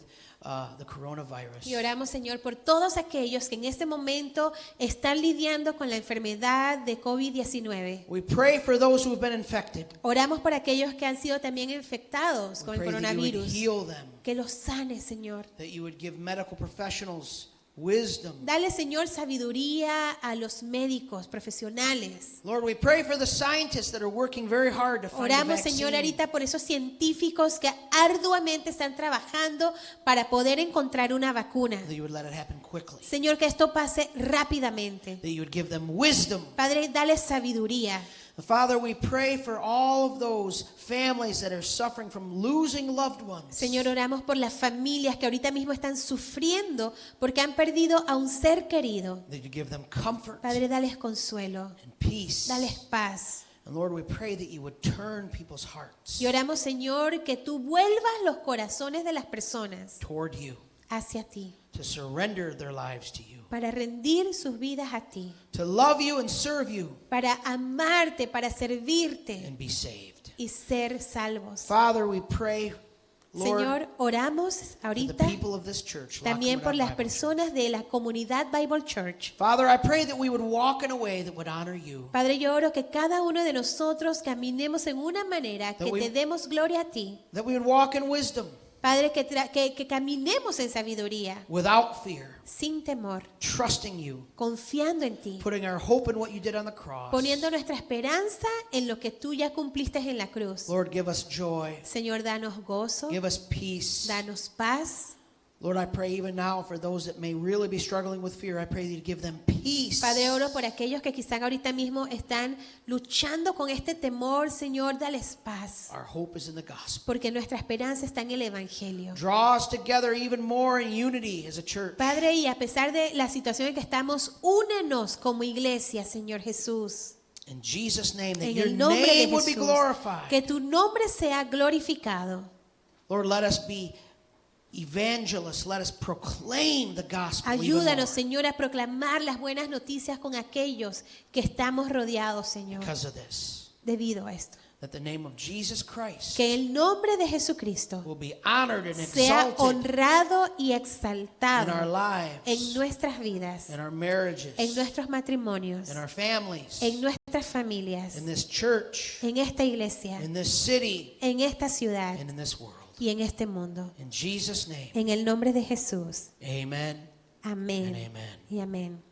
the coronavirus. Y oramos, Señor, por todos aquellos que en este momento están lidiando con la enfermedad de COVID-19. We pray for those who have been infected. Oramos por aquellos que han sido también infectados We con el pray that you would coronavirus. heal them, Que los sanes, Señor. that you would give medical professionals wisdom. Dale, Señor, sabiduría a los médicos profesionales. Lord, we pray for the scientists that are working very hard to find a Oramos, Señor, vaccine. ahorita por esos científicos que arduamente están trabajando para poder encontrar una vacuna. That you would let it happen quickly. Señor, que esto pase rápidamente. That you would give them wisdom. Padre, dale sabiduría. Father, we pray for all of those families that are suffering from losing loved ones. Señor, oramos por las familias que ahorita mismo están sufriendo porque han perdido a un ser querido. That you give them comfort Padre, dales consuelo, and peace. dales paz. And Lord, we pray that you would turn people's hearts Y oramos, Señor, que tú vuelvas los corazones de las personas toward you, hacia ti, to surrender their lives to you, para rendir sus vidas a ti, to love you and serve you para amarte, para servirte and be saved. y ser salvos. Father, we pray, Lord, Señor, oramos for the ahorita people of this church, también por las Lockwood Bible Church. personas de la comunidad Bible Church. Father, I pray that we would walk in a way that would honor you, Padre, yo oro que cada uno de nosotros caminemos en una manera que That we- te demos gloria a ti. that we would walk in wisdom, Padre, que caminemos en sabiduría, without fear, sin temor, trusting you, confiando en ti, putting our hope in what you did on the cross. poniendo nuestra esperanza en lo que tú ya cumpliste en la cruz. Lord, give us joy, Señor, danos gozo, give us peace. danos paz. Lord, I pray even now for those that may really be struggling with fear, I pray that you give them peace. Padre, oro por aquellos que quizás ahorita mismo están luchando con este temor. Señor, dales paz, Our hope is in the gospel. porque nuestra esperanza está en el Evangelio. Draw us together even more in unity as a church. Padre, y a pesar de la situación en que estamos, únenos como iglesia, Señor Jesús. In Jesus' name, that En your el nombre de name would be Jesús, glorified. que tu nombre sea glorificado. Lord, let us be evangelists. Let us proclaim the gospel even more. Ayúdanos, Señor, a proclamar las buenas noticias con aquellos que estamos rodeados, Señor, Because of this, debido a esto. that the name of Jesus Christ Que el nombre de Jesucristo will be honored and sea exalted honrado y in our exaltado lives, en nuestras vidas, in our marriages, en nuestros matrimonios, in our families, en nuestras familias, in this church, en esta iglesia, in this city, en esta ciudad and in this world. y en este mundo. In Jesus' name, En el nombre de Jesús. amen Amén and amen. y amén.